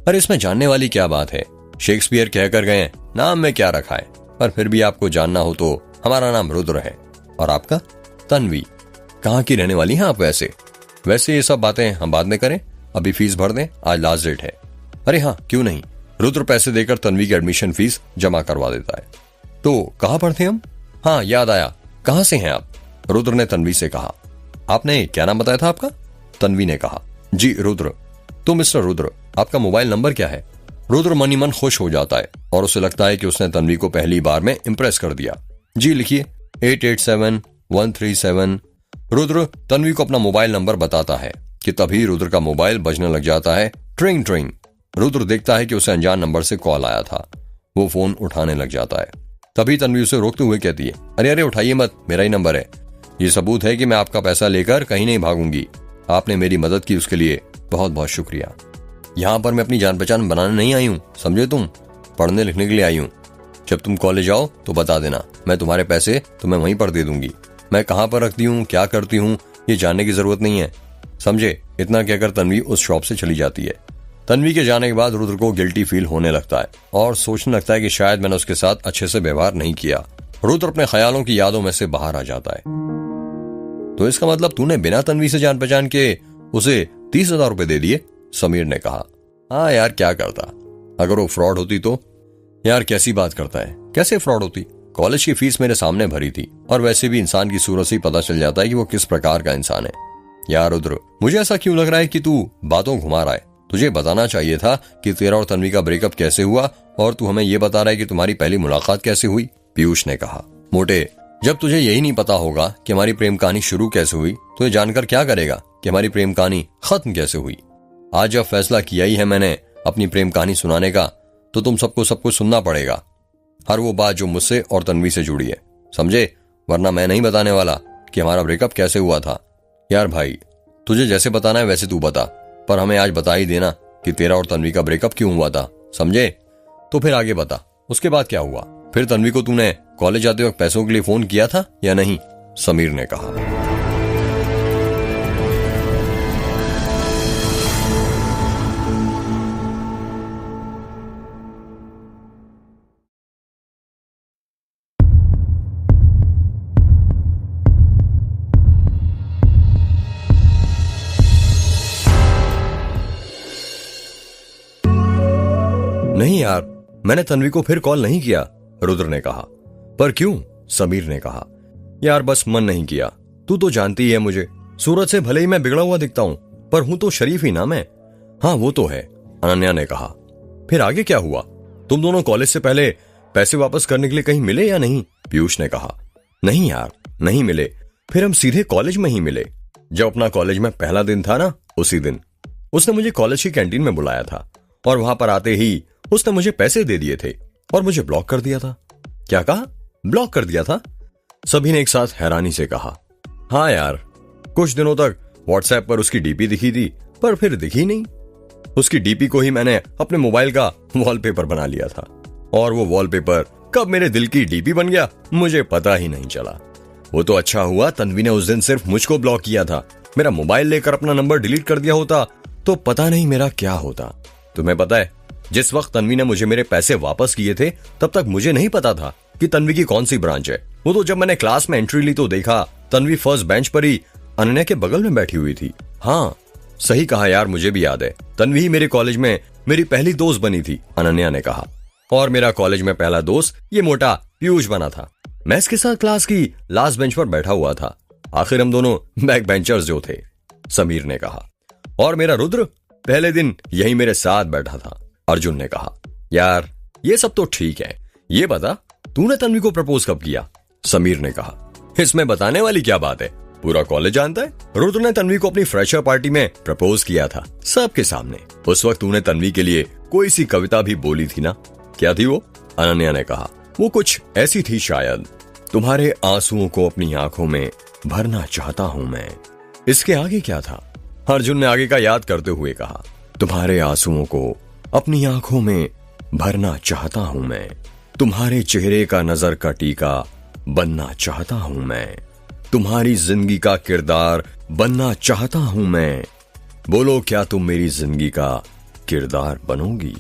Speaker 1: अरे इसमें जानने वाली क्या बात है, शेक्सपियर कहकर गए, नाम में क्या रखा है, पर फिर भी आपको जानना हो तो हमारा नाम रुद्र है। और आपका? तन्वी। कहाँ की रहने वाली हैं आप? वैसे ये सब बातें हम बाद में करें, अभी फीस भर दें, आज लास्ट डेट है। अरे हाँ क्यों नहीं। रुद्र पैसे देकर तन्वी की एडमिशन फीस जमा करवा देता है। तो कहाँ पढ़ते हम? हाँ याद आया, कहाँ से हैं आप? रुद्र ने तन्वी से कहा। आपने क्या नाम बताया था आपका? तन्वी ने कहा। जी रुद्र। तो मिस्टर रुद्र, आपका मोबाइल नंबर क्या है? रुद्र मनी मन खुश हो जाता है और उसे लगता है कि उसने तन्वी को पहली बार में इंप्रेस कर दिया। जी लिखिए, 887137। रुद्र तन्वी को अपना मोबाइल नंबर बताता है कि तभी रुद्र का मोबाइल बजने लग जाता है, ट्रिंग ट्रिंग। रुद्र देखता है कि उसे अनजान नंबर से कॉल आया था। वो फोन उठाने लग जाता है। तभी तन्वी उसे रोकते हुए कहती है, अरे अरे उठाइए मत, मेरा ही नंबर है। ये सबूत है कि मैं आपका पैसा लेकर कहीं नहीं भागूंगी। आपने मेरी मदद की, उसके लिए बहुत बहुत शुक्रिया। यहाँ पर मैं अपनी जान पहचान बनाने नहीं आई हूँ, समझे तुम, पढ़ने लिखने के लिए आई हूँ। जब तुम कॉलेज आओ तो बता देना, मैं तुम्हारे पैसे तुम्हें वहीं पर दे दूंगी। मैं कहाँ पर रखती हूँ, क्या करती हूँ, ये जानने की जरूरत नहीं है, समझे। इतना कहकर तन्वी उस शॉप से चली जाती है। तन्वी के जाने के बाद रुद्र को गिल्टी फील होने लगता है और सोचने लगता है कि शायद मैंने उसके साथ अच्छे से व्यवहार नहीं किया। रुद्र अपने ख्यालों की यादों में से बाहर आ जाता है। तो इसका मतलब तूने बिना तन्वी से जान पहचान के उसे 30,000 रुपए दे दिए, समीर ने कहा। हाँ यार, क्या करता, अगर वो फ्रॉड होती तो। यार कैसी बात करता है, कैसे फ्रॉड होती, कॉलेज की फीस मेरे सामने भरी थी, और वैसे भी इंसान की सूरत से ही पता चल जाता है कि वो किस प्रकार का इंसान है। यार रुद्र, मुझे ऐसा क्यों लग रहा है कि तू बातों घुमा रहा है। तुझे बताना चाहिए था कि तेरा और तन्वी का ब्रेकअप कैसे हुआ, और तू हमें यह बता रहा है कि तुम्हारी पहली मुलाकात कैसे हुई, पीयूष ने कहा। मोटे, जब तुझे यही नहीं पता होगा कि हमारी प्रेम कहानी शुरू कैसे हुई, तो ये जानकर क्या करेगा कि हमारी प्रेम कहानी खत्म कैसे हुई। आज जब फैसला किया ही है मैंने अपनी प्रेम कहानी सुनाने का, तो तुम सबको सब कुछ सुनना पड़ेगा, हर वो बात जो मुझसे और तन्वी से जुड़ी है, समझे, वरना मैं नहीं बताने वाला कि हमारा ब्रेकअप कैसे हुआ था। यार भाई, तुझे जैसे बताना है वैसे तू बता, पर हमें आज बता ही देना कि तेरा और तन्वी का ब्रेकअप क्यों हुआ था, समझे। तो फिर आगे बता, उसके बाद क्या हुआ, फिर तन्वी को तूने कॉलेज जाते वक्त पैसों के लिए फोन किया था या नहीं, समीर ने कहा। नहीं यार, मैंने तन्वी को फिर कॉल नहीं किया, रुद्र ने कहा। पर क्यों, समीर ने कहा। यार बस मन नहीं किया, तू तो जानती है मुझे, सूरत से भले ही मैं बिगड़ा हुआ दिखता हूं, पर हूं तो शरीफ ही ना मैं। हाँ वो तो है, अनन्या ने कहा। फिर आगे क्या हुआ, तुम दोनों कॉलेज से पहले पैसे वापस करने के लिए कहीं मिले या नहीं, पीयूष ने कहा। नहीं यार, नहीं मिले, फिर हम सीधे कॉलेज में ही मिले। जब अपना कॉलेज में पहला दिन था ना, उसी दिन उसने मुझे कॉलेज की कैंटीन में बुलाया था, और वहां पर आते ही उसने मुझे पैसे दे दिए थे और मुझे ब्लॉक कर दिया था। क्या कहा, ब्लॉक कर दिया था, सभी ने एक साथ हैरानी से कहा। हाँ यार, कुछ दिनों तक व्हाट्सएप पर उसकी डीपी दिखी थी, पर फिर दिखी नहीं। उसकी डीपी को ही मैंने अपने मोबाइल का वॉलपेपर बना लिया था, और वो वॉलपेपर कब मेरे दिल की डीपी बन गया मुझे पता ही नहीं चला। वो तो अच्छा हुआ तन्वी ने उस दिन सिर्फ मुझको ब्लॉक किया था, मेरा मोबाइल लेकर अपना नंबर डिलीट कर दिया होता तो पता नहीं मेरा क्या होता। तुम्हें पता है, जिस वक्त तन्वी ने मुझे मेरे पैसे वापस किए थे, तब तक मुझे नहीं पता था कि तन्वी की कौन सी ब्रांच है। वो तो जब मैंने क्लास में एंट्री ली तो देखा तन्वी फर्स्ट बेंच पर ही अनन्या के बगल में बैठी हुई थी। हाँ सही कहा यार, मुझे भी याद है, तन्वी ही मेरे कॉलेज में मेरी पहली दोस्त बनी थी, अनन्या ने कहा। और मेरा कॉलेज में पहला दोस्त ये मोटा पीयूष बना था। मैं इसके साथ क्लास की लास्ट बेंच पर बैठा हुआ था, आखिर हम दोनों बैक बेंचर्स जो थे, समीर ने कहा। और मेरा रुद्र पहले दिन यही मेरे साथ बैठा था, अर्जुन ने कहा। यार ये सब तो ठीक है, ये बता तूने तन्वी को प्रपोज कब किया, समीर ने कहा। इसमें बताने वाली क्या बात है, पूरा कॉलेज जानता है। रुद्र ने तन्वी को अपनी फ्रेशर पार्टी में प्रपोज किया था, सबके सामने। उस वक्त तूने तन्वी के लिए कोई सी कविता भी बोली थी ना, क्या थी वो, अनन्या ने कहा। वो कुछ ऐसी थी शायद, तुम्हारे आंसुओं को अपनी आंखों में भरना चाहता हूं मैं। इसके आगे क्या था, अर्जुन ने आगे का याद करते हुए कहा। तुम्हारे आंसुओं को अपनी आंखों में भरना चाहता हूं मैं, तुम्हारे चेहरे का नजर का टीका बनना चाहता हूं मैं, तुम्हारी जिंदगी का किरदार बनना चाहता हूं मैं। बोलो क्या तुम मेरी जिंदगी का किरदार बनोगी।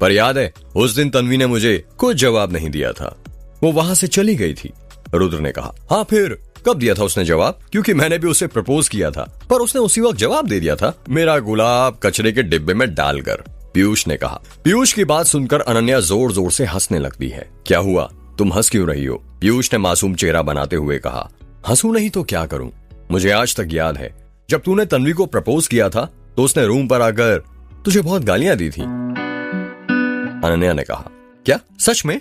Speaker 1: पर याद है उस दिन तन्वी ने मुझे कुछ जवाब नहीं दिया था, वो वहां से चली गई थी, रुद्र ने कहा। हाँ फिर कब दिया था उसने जवाब, क्योंकि मैंने भी उसे प्रपोज किया था, पर उसने उसी वक्त जवाब दे दिया था, मेरा गुलाब कचरे के डिब्बे में डालकर, पीयूष ने कहा। पीयूष की बात सुनकर अनन्या जोर जोर से हंसने लगती है। क्या हुआ, तुम हंस क्यों रही हो, पीयूष ने मासूम चेहरा बनाते हुए कहा। हंसू नहीं तो क्या करूं, मुझे आज तक याद है जब तूने तन्वी को प्रपोज किया था तो उसने रूम पर आकर तुझे बहुत गालियां दी थी, अनन्या ने कहा। क्या सच में,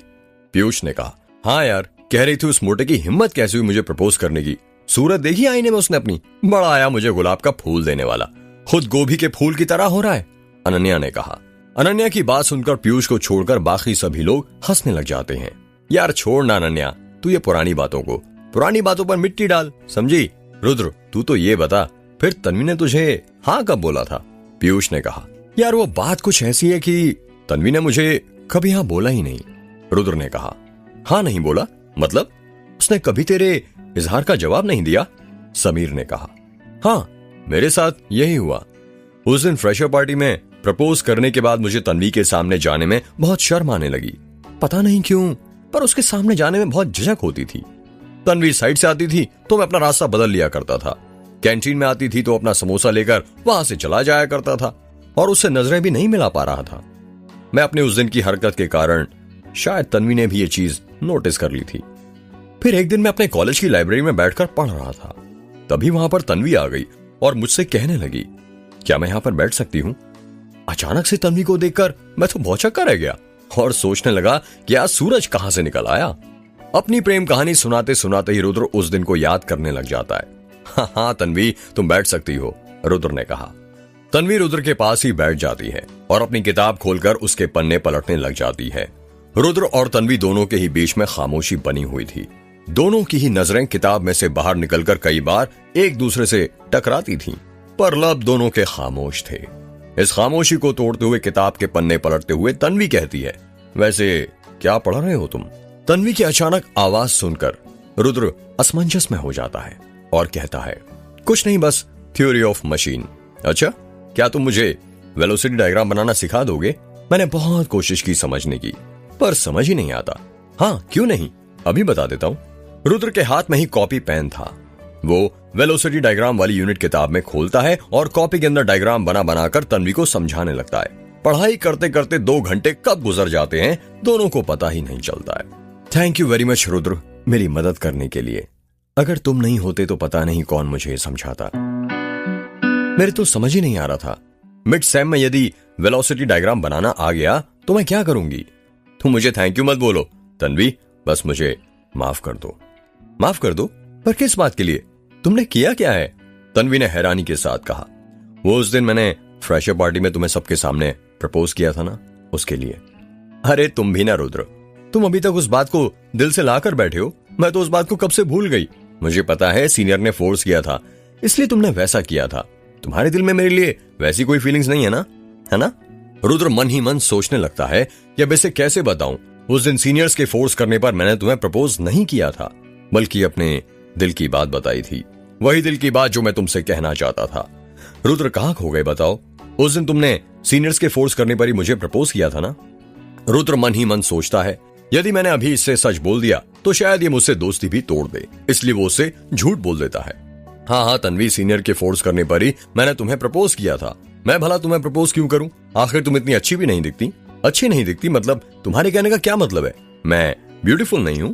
Speaker 1: पीयूष ने कहा। हाँ यार, कह रही थी उस मोटे की हिम्मत कैसे हुई मुझे प्रपोज करने की, सूरत देखी आईने में उसने अपनी, बड़ा आया मुझे गुलाब का फूल देने वाला, खुद गोभी के फूल की तरह हो रहा है, अनन्या ने कहा। अनन्या की बात सुनकर पीयूष को छोड़कर बाकी सभी लोग हंसने लग जाते हैं। यार छोड़ ना अनन्या, तू ये पुरानी बातों पर मिट्टी डाल, समझी? रुद्र तू तो ये बता, फिर तन्वी ने तुझे हाँ कब बोला था? पीयूष ने कहा, यार वो बात कुछ ऐसी है कि तन्वी ने मुझे कभी हाँ बोला ही नहीं। रुद्र ने कहा, हाँ नहीं बोला मतलब? उसने कभी तेरे इजहार का जवाब नहीं दिया? समीर ने कहा, हाँ मेरे साथ यही हुआ। उस दिन फ्रेशर पार्टी में प्रपोज करने के बाद मुझे तन्वी के सामने जाने में बहुत शर्म आने लगी, पता नहीं क्यों, पर उसके सामने जाने में बहुत झिझक होती थी। तन्वी साइड से आती थी तो मैं अपना रास्ता बदल लिया करता था, कैंटीन में आती थी तो अपना समोसा लेकर वहां से चला जाया करता था, और उससे नजरें भी नहीं मिला पा रहा था। मैं अपने उस दिन की हरकत के कारण शायद तन्वी ने भी ये चीज नोटिस कर ली थी। फिर एक दिन मैं अपने कॉलेज की लाइब्रेरी में बैठकर पढ़ रहा था, तभी वहां पर तन्वी आ गई और मुझसे कहने लगी, क्या मैं यहां पर बैठ सकती हूं? अचानक से तन्वी को देखकर मैं तो भौचक्का रह गया और सोचने लगा कि आज सूरज कहां से निकल आया। अपनी प्रेम कहानी सुनाते सुनाते ही रुद्र उस दिन को याद करने लग जाता है। हाँ तन्वी तुम बैठ सकती हो, रुद्र ने कहा। तन्वी रुद्र के पास ही बैठ जाती है और अपनी किताब खोलकर उसके पन्ने पलटने लग जाती है। रुद्र और तन्वी दोनों के ही बीच में खामोशी बनी हुई थी। दोनों की ही नजरें किताब में से बाहर निकलकर कई बार एक दूसरे से टकराती थीं, पर लब दोनों के खामोश थे। इस खामोशी को तोड़ते हुए किताब के पन्ने पलटते हुए तन्वी कहती है, वैसे क्या पढ़ रहे हो तुम? तन्वी की अचानक आवाज सुनकर रुद्र असमंजस में हो जाता है और कहता है, कुछ नहीं, बस थ्योरी ऑफ मशीन। अच्छा, क्या तुम मुझे वेलोसिटी डायग्राम बनाना सिखा दोगे? मैंने बहुत कोशिश की समझने की, पर समझ ही नहीं आता। हाँ क्यों नहीं, अभी बता देता हूँ। रुद्र के हाथ में ही कॉपी पेन था। वो वेलोसिटी डायग्राम वाली यूनिट किताब में खोलता है और कॉपी के अंदर डायग्राम बना बनाकर तन्वी को समझाने लगता है। पढ़ाई करते करते 2 घंटे कब गुजर जाते हैं दोनों को पता ही नहीं चलता है। Thank you very much Rudra, मेरी मदद करने के लिए। अगर तुम नहीं होते तो पता नहीं कौन मुझे समझाता। मेरे तो समझ ही नहीं आ रहा था, मिड सेम में यदि वेलोसिटी डायग्राम बनाना आ गया तो मैं क्या करूंगी? तुम मुझे थैंक यू मत बोलो तन्वी, बस मुझे माफ कर दो। माफ कर दो? पर किस बात के लिए? तुमने किया क्या है? तन्वी ने हैरानी के साथ कहा, वो उस दिन मैंने फ्रेशर पार्टी में तुम्हें सबके सामने प्रपोज किया था ना, उसके लिए। अरे तुम भी ना रुद्र, तुम अभी तक उस बात को दिल से लाकर बैठे हो। मैं तो उस बात को कब से भूल गई। मुझे पता है सीनियर ने फोर्स किया था, इसलिए तुमने वैसा किया था। तुम्हारे दिल में मेरे लिए वैसी कोई फीलिंग्स नहीं है ना, है ना? रुद्र मन ही मन सोचने लगता है कि अब इसे कैसे बताऊं। उस दिन सीनियर्स के फोर्स करने पर मैंने तुम्हें प्रपोज नहीं किया था, बल्कि अपने दिल की बात बताई थी, वही दिल की बात जो मैं तुमसे कहना चाहता था। रुद्र कहाँ खो गए बताओ? उस दिन तुमने सीनियर्स के फोर्स करने पर ही मुझे प्रपोज किया था ना? रुद्र मन ही मन सोचता है, यदि मैंने अभी इससे सच बोल दिया तो शायद ये मुझसे दोस्ती भी तोड़ दे, इसलिए वो उससे झूठ बोल देता है। हाँ तन्वी, सीनियर के फोर्स करने पर ही मैंने तुम्हें प्रपोज किया था। मैं भला तुम्हें प्रपोज क्यों करूं? आखिर तुम इतनी अच्छी भी नहीं दिखती। अच्छी नहीं दिखती मतलब? तुम्हारे कहने का क्या मतलब है? मैं ब्यूटीफुल नहीं हूं?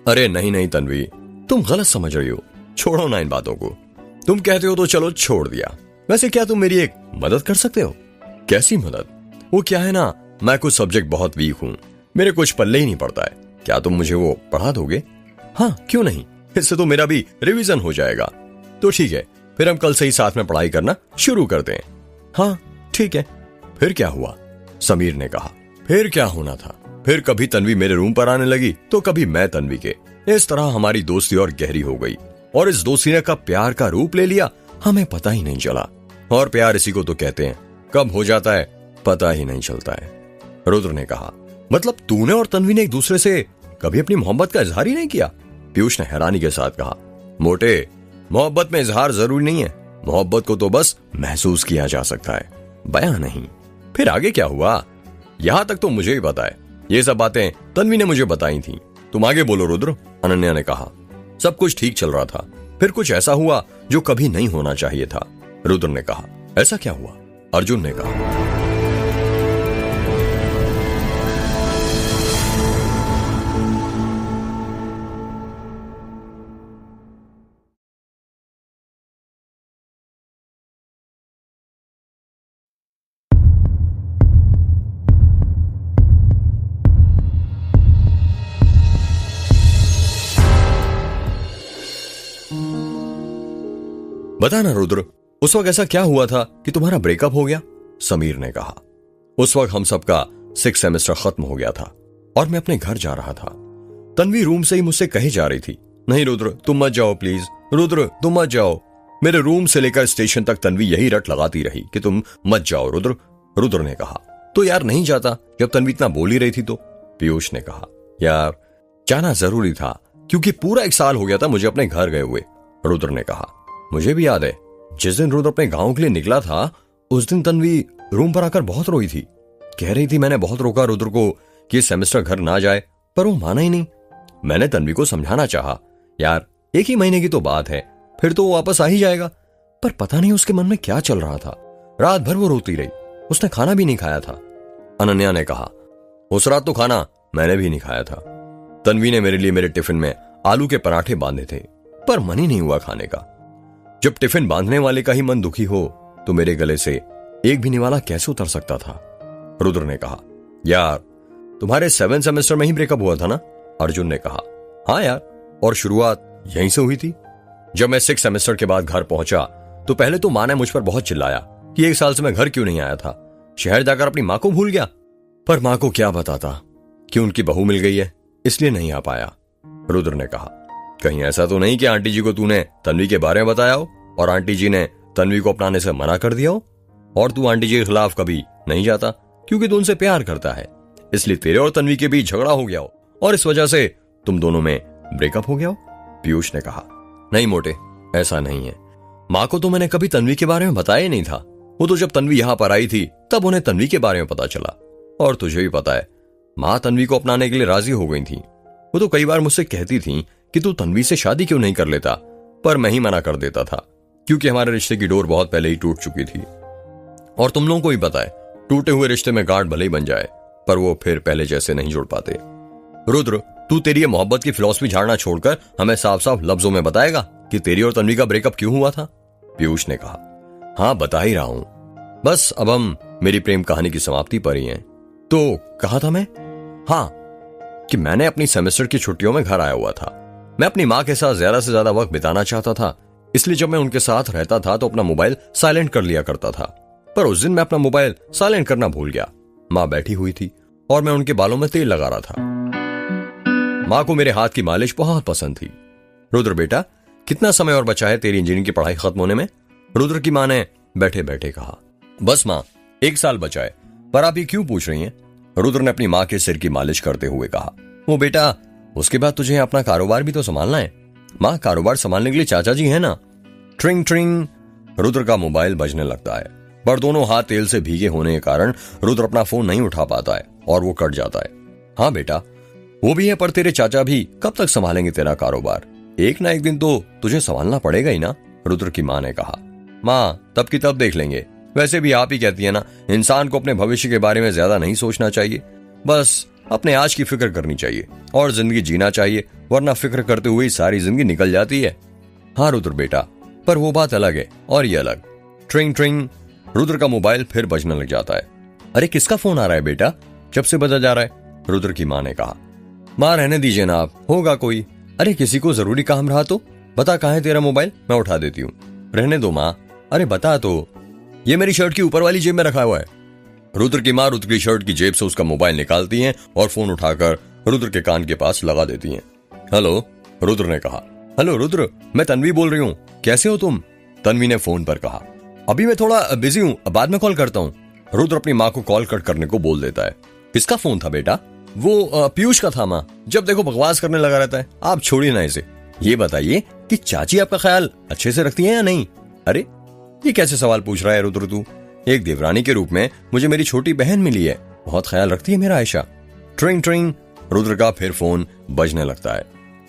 Speaker 1: अरे नहीं तन्वी, तुम गलत समझ रही हो। छोड़ो ना इन बातों को, तुम कहते हो तो चलो छोड़ दिया। वैसे क्या तुम मेरी एक मदद कर सकते हो? कैसी मदद? वो क्या है ना, मैं कुछ सब्जेक्ट बहुत वीक हूँ, मेरे कुछ पल्ले ही नहीं पड़ता है। क्या तुम मुझे वो पढ़ा दोगे? हाँ क्यों नहीं, इससे तो मेरा भी रिवीजन हो जाएगा। तो ठीक है, फिर हम कल से ही साथ में पढ़ाई करना शुरू करते हैं। हाँ ठीक है। फिर क्या हुआ? समीर ने कहा। फिर क्या होना था? फिर कभी तन्वी मेरे रूम पर आने लगी तो कभी मैं तन्वी के। इस तरह हमारी दोस्ती और गहरी हो गई, और इस दोस्ती ने कब प्यार का रूप ले लिया हमें पता ही नहीं चला। और प्यार इसी को तो कहते हैं, कब हो जाता है पता ही नहीं चलता है। रुद्र ने कहा, मतलब तूने और तन्वी ने एक दूसरे से कभी अपनी मोहब्बत का इजहार ही नहीं किया? पीयूष ने हैरानी के साथ कहा, मोटे, मोहब्बत में इजहार जरूरी नहीं है, मोहब्बत को तो बस महसूस किया जा सकता है, बयां नहीं। फिर आगे क्या हुआ? यहां तक तो मुझे ही पता है, ये सब बातें तन्वी ने मुझे बताई थी। तुम आगे बोलो रुद्र, अनन्या ने कहा। सब कुछ ठीक चल रहा था, फिर कुछ ऐसा हुआ जो कभी नहीं होना चाहिए था। रुद्र ने कहा, ऐसा क्या हुआ? अर्जुन ने कहा। बता ना रुद्र, उस वक्त ऐसा क्या हुआ था कि तुम्हारा ब्रेकअप हो गया? समीर ने कहा। उस वक्त हम सबका 6th सेमेस्टर खत्म हो गया था और मैं अपने घर जा रहा था। तन्वी रूम से ही मुझसे कही जा रही थी, नहीं रुद्र तुम मत जाओ प्लीज, रुद्र तुम मत जाओ। मेरे रूम से लेकर स्टेशन तक तन्वी यही रट लगाती रही कि तुम मत जाओ रुद्र। रुद्र ने कहा, तो यार नहीं जाता जब तन्वी इतना बोल ही रही थी तो। पीयूष ने कहा, यार जाना जरूरी था क्योंकि पूरा 1 साल हो गया था मुझे अपने घर गए हुए। रुद्र ने कहा, मुझे भी याद है जिस दिन रुद्र अपने गांव के लिए निकला था उस दिन तन्वी रूम पर आकर बहुत रोई थी। कह रही थी मैंने बहुत रोका रुद्र को कि सेमेस्टर घर ना जाए, पर वो माना ही नहीं। मैंने तन्वी को समझाना चाहा, यार 1 ही महीने की तो बात है, फिर तो वो वापस आ ही जाएगा। पर पता नहीं उसके मन में क्या चल रहा था, रात भर वो रोती रही, उसने खाना भी नहीं खाया था। अनन्या ने कहा, उस रात तो खाना मैंने भी नहीं खाया था। तन्वी ने मेरे लिए मेरे टिफिन में आलू के पराठे बांधे थे, पर मन ही नहीं हुआ खाने का। जब टिफिन बांधने वाले का ही मन दुखी हो तो मेरे गले से एक भी निवाला कैसे उतर सकता था। रुद्र ने कहा, यार तुम्हारे 7 सेमेस्टर में ही ब्रेकअप हुआ था ना। अर्जुन ने कहा, हाँ यार, और शुरुआत यहीं से हुई थी। जब मैं 6 सेमेस्टर के बाद घर पहुंचा तो पहले तो मां ने मुझ पर बहुत चिल्लाया कि 1 साल से मैं घर क्यों नहीं आया था, शहर जाकर अपनी मां को भूल गया। पर मां को क्या बताता कि उनकी बहू मिल गई है, इसलिए नहीं आ पाया। रुद्र ने कहा, कहीं ऐसा तो नहीं कि आंटी जी को तूने तन्वी के बारे में बताया हो और आंटी जी ने तन्वी को अपनाने से मना कर दिया हो, और तू आंटी जी के खिलाफ कभी नहीं जाता क्योंकि तू उनसे प्यार करता है, इसलिए तेरे और तन्वी के बीच झगड़ा हो गया हो और इस वजह से तुम दोनों में ब्रेकअप हो गया हो। पीयूष ने कहा, नहीं मोटे, ऐसा नहीं है। मां को तो मैंने कभी तन्वी के बारे में बताया ही नहीं था। वो तो जब तन्वी यहां पर आई थी तब उन्हें तन्वी के बारे में पता चला। और तुझे भी पता है मां तन्वी को अपनाने के लिए राजी हो गई थी। वो तो कई बार मुझसे कहती थी कि तू तन्वी से शादी क्यों नहीं कर लेता, पर मैं ही मना कर देता था क्योंकि हमारे रिश्ते की डोर बहुत पहले ही टूट चुकी थी। और तुम लोगों को भी पता है टूटे हुए रिश्ते में गांठ भले ही बन जाए पर वो फिर पहले जैसे नहीं जुड़ पाते। रुद्र, तू तेरी ये मोहब्बत की फिलॉसफी झाड़ना छोड़कर हमें साफ साफ लफ्जों में बताएगा कि तेरी और तन्वी का ब्रेकअप क्यों हुआ था। पीयूष ने कहा, हाँ बता ही रहा हूं, बस अब हम मेरी प्रेम कहानी की समाप्ति पर ही हैं। तो कहा था मैं, हाँ, कि मैंने अपनी सेमेस्टर की छुट्टियों में घर आया हुआ था। मैं अपनी मां के साथ ज्यादा से ज्यादा वक्त बिताना चाहता था, इसलिए जब मैं उनके साथ रहता था तो अपना मोबाइल साइलेंट कर लिया करता था। पर उस दिन मैं अपना मोबाइल साइलेंट करना भूल गया। मां बैठी हुई थी और मैं उनके बालों में तेल लगा रहा था। मां को मेरे हाथ की मालिश बहुत पसंद थी। रुद्र बेटा, कितना समय और बचा है तेरी इंजीनियरिंग की पढ़ाई खत्म होने में। रुद्र की मां ने बैठे बैठे कहा, बस मां 1 साल बचा है। पर आप ये क्यों पूछ रही हैं? रुद्र ने अपनी मां के सिर की मालिश करते हुए कहा, वो बेटा उसके बाद तुझे अपना कारोबार भी तो संभालना है। मां, कारोबार संभालने के लिए चाचा जी है ना। ट्रिंग ट्रिंग, रुद्र का मोबाइल बजने लगता है, पर दोनों हाथ तेल से भीगे होने के कारण रुद्र अपना फोन नहीं उठा पाता है और वो कट जाता है। हाँ बेटा, वो भी है, पर तेरे चाचा भी कब तक संभालेंगे तेरा कारोबार? एक ना एक दिन तो तुझे संभालना पड़ेगा ही ना, रुद्र की मां ने कहा। मां, तब की तब देख लेंगे। वैसे भी आप ही कहती है ना, इंसान को अपने भविष्य के बारे में ज्यादा नहीं सोचना चाहिए, बस अपने आज की फिक्र करनी चाहिए और जिंदगी जीना चाहिए, वरना फिक्र करते हुए सारी जिंदगी निकल जाती है। हाँ रुद्र बेटा, पर वो बात अलग है और ये अलग। ट्रिंग ट्रिंग, रुद्र का मोबाइल फिर बजने लग जाता है। अरे किसका फोन आ रहा है बेटा, जब से बजा जा रहा है? रुद्र की मां ने कहा। मां, रहने दीजिए ना आप, होगा कोई। अरे किसी को जरूरी काम रहा तो बता, कहाँ है तेरा मोबाइल, मैं उठा देती हूँ। रहने दो मां, अरे बता तो। ये मेरी शर्ट की ऊपर वाली जेब में रखा हुआ है। रुद्र की मां रुद्र की शर्ट की जेब से उसका मोबाइल निकालती हैं और फोन उठाकर रुद्र के कान के पास लगा देती हैं। हेलो, रुद्र ने कहा। हेलो रुद्र, मैं तन्वी बोल रही हूँ, कैसे हो तुम? तन्वी ने फोन पर कहा, अभी मैं थोड़ा बिजी हूँ, बाद में कॉल करता हूँ। रुद्र अपनी माँ को कॉल कट करने को बोल देता है। किसका फोन था बेटा? वो पीयूष का था माँ, जब देखो बकवास करने लगा रहता है। आप छोड़िए ना इसे। ये बताइए कि चाची आपका ख्याल अच्छे से रखती है या नहीं? अरे ये कैसे सवाल पूछ रहा है रुद्र तू? एक देवरानी के रूप में मुझे मेरी छोटी बहन मिली है, बहुत ख्याल रखती है मेरा आयशा। ट्रिंग ट्रिंग, रुद्र का फिर फोन बजने लगता है।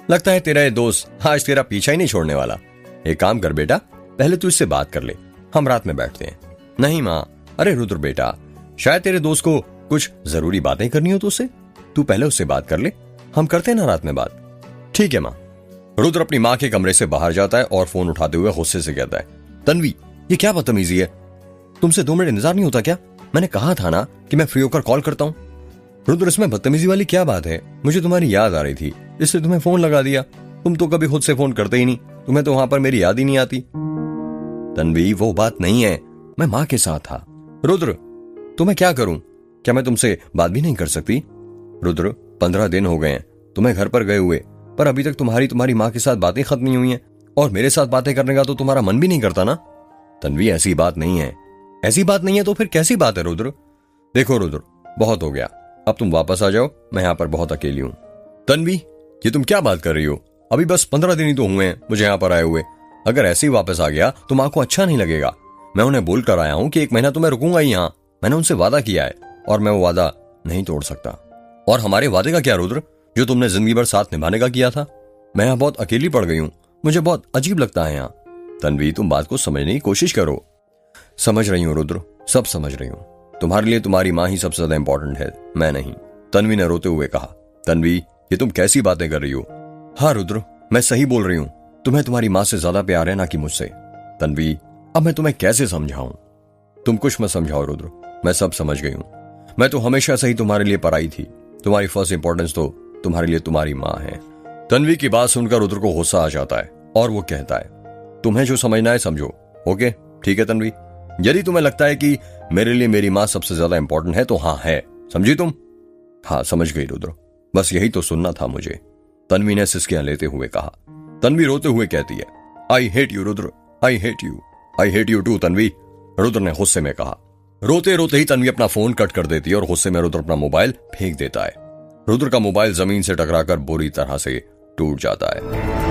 Speaker 1: लगता है तेरा ये दोस्त आज तेरा पीछा ही नहीं छोड़ने वाला। एक काम कर बेटा, पहले तू इससे बात कर ले, हम रात में बैठते हैं। नहीं माँ। अरे रुद्र बेटा, शायद तेरे दोस्त को कुछ जरूरी बातें करनी हो तो उससे तू पहले उससे बात कर ले, हम करते हैं ना रात में बात। ठीक है माँ। रुद्र अपनी माँ के कमरे से बाहर जाता है और फोन उठाते हुए गुस्से से कहता है, तन्वी ये क्या बदतमीजी है, तुमसे 2 मिनट इंतजार नहीं होता क्या? मैंने कहा था ना कि मैं फ्री होकर कॉल करता हूँ। रुद्र, इसमें बदतमीजी वाली क्या बात है? मुझे तुम्हारी याद आ रही थी इसलिए तुम्हें फोन लगा दिया। तुम तो कभी खुद से फोन करते ही नहीं, तुम्हें तो वहां पर मेरी याद ही नहीं आती। तन्वी वो बात नहीं है, मैं माँ के साथ था। रुद्र, तो मैं क्या करूं? क्या मैं तुमसे बात भी नहीं कर सकती? रुद्र, 15 दिन हो गए हैं, तुम्हें घर पर गए हुए, पर अभी तक तुम्हारी माँ के साथ बातें खत्म नहीं हुई हैं, और मेरे साथ बातें करने का तो तुम्हारा मन भी नहीं करता ना। तन्वी, ऐसी बात नहीं है। ऐसी बात नहीं है तो फिर कैसी बात है रुद्र? देखो रुद्र, बहुत हो गया, अब तुम वापस आ जाओ, मैं यहाँ पर बहुत अकेली हूं। तन्वी, ये तुम क्या बात कर रही हो? अभी बस 15 दिन ही तो हुए हैं मुझे यहाँ पर आए हुए। अगर ऐसे ही वापस आ गया तो माँ को अच्छा नहीं लगेगा। मैं उन्हें बोल कर आया हूं कि 1 महीना तो मैं रुकूंगा ही यहाँ। मैंने उनसे वादा किया है और मैं वो वादा नहीं तोड़ सकता। और हमारे वादे का क्या रुद्र, जो तुमने जिंदगी भर साथ निभाने का किया था? मैं यहाँ बहुत अकेली पड़ गई हूँ, मुझे बहुत अजीब लगता है यहाँ। तन्वी, तुम बात को समझने की कोशिश करो। समझ रही हूँ रुद्र, सब समझ रही हूँ। तुम्हारे लिए तुम्हारी माँ ही सबसे ज्यादा इंपॉर्टेंट है, मैं नहीं। तन्वी ने रोते हुए कहा। तन्वी, ये तुम कैसी बातें कर रही हो? हाँ रुद्र, मैं सही बोल रही हूँ। तुम्हें तुम्हारी माँ से ज्यादा प्यार है ना कि मुझसे। तन्वी, अब मैं तुम्हें कैसे समझाऊं? तुम कुछ मत समझाओ रुद्र, मैं सब समझ गई हूं। मैं तो हमेशा से ही तुम्हारे लिए पराई थी। तुम्हारी फर्स्ट इंपॉर्टेंस तो तुम्हारे लिए तुम्हारी माँ है। तन्वी की बात सुनकर रुद्र को गुस्सा आ जाता है और वो कहता है, तुम्हें जो समझना है समझो। ओके, ठीक है तन्वी, यदि तुम्हें लगता है कि मेरे लिए मेरी माँ सबसे ज्यादा इंपॉर्टेंट है तो हाँ है, समझी तुम? हाँ, समझ गई रुद्र, बस यही तो सुनना था मुझे, तन्वी ने सिसकियां लेते हुए कहा। तन्वी रोते हुए कहती है, I hate you Rudra, I hate you, I hate you too Tanvi, Rudra ने गुस्से में कहा। रोते रोते ही तन्वी अपना फोन कट कर देती है और गुस्से में रुद्र अपना मोबाइल फेंक देता है। रुद्र का मोबाइल जमीन से टकराकर बुरी तरह से टूट जाता है।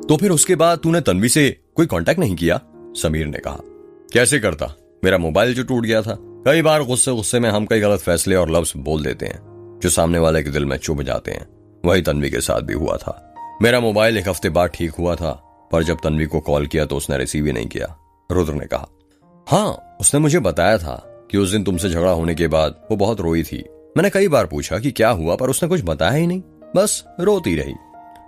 Speaker 1: तो फिर उसके बाद तूने तन्वी से कोई कांटेक्ट नहीं किया? समीर ने कहा। कैसे करता, मेरा मोबाइल जो टूट गया था। कई बार गुस्से गुस्से में हम कई गलत फैसले और लफ्ज बोल देते हैं जो सामने वाले के दिल में चुभ जाते हैं। वही तन्वी के साथ भी हुआ था। मेरा मोबाइल 1 हफ्ते बाद ठीक हुआ था, पर जब तन्वी को कॉल किया तो उसने रिसीव ही नहीं किया, रुद्र ने कहा। हाँ, उसने मुझे बताया था कि उस दिन तुमसे झगड़ा होने के बाद वो बहुत रोई थी। मैंने कई बार पूछा कि क्या हुआ, पर उसने कुछ बताया ही नहीं, बस रोती रही।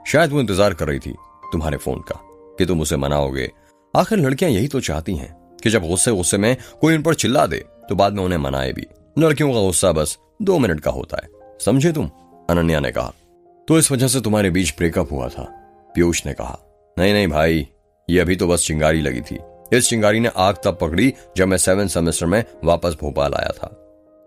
Speaker 1: शायद वो इंतजार कर रही थी तुम्हारे फोन का कि तुम उसे मनाओगे। आखिर लड़कियां यही तो चाहती हैं कि जब गुस्से गुस्से में कोई उन पर चिल्ला दे तो बाद में उन्हें मनाए भी। लड़कियों का गुस्सा बस 2 मिनट का होता है, समझे तुम? अनन्या ने कहा। तो इस वजह से तुम्हारे बीच ब्रेकअप हुआ था, पीयूष ने कहा। नहीं नहीं भाई, ये अभी तो बस चिंगारी लगी थी। इस चिंगारी ने आग तब पकड़ी जब मैं 7th सेमेस्टर में वापस भोपाल आया था।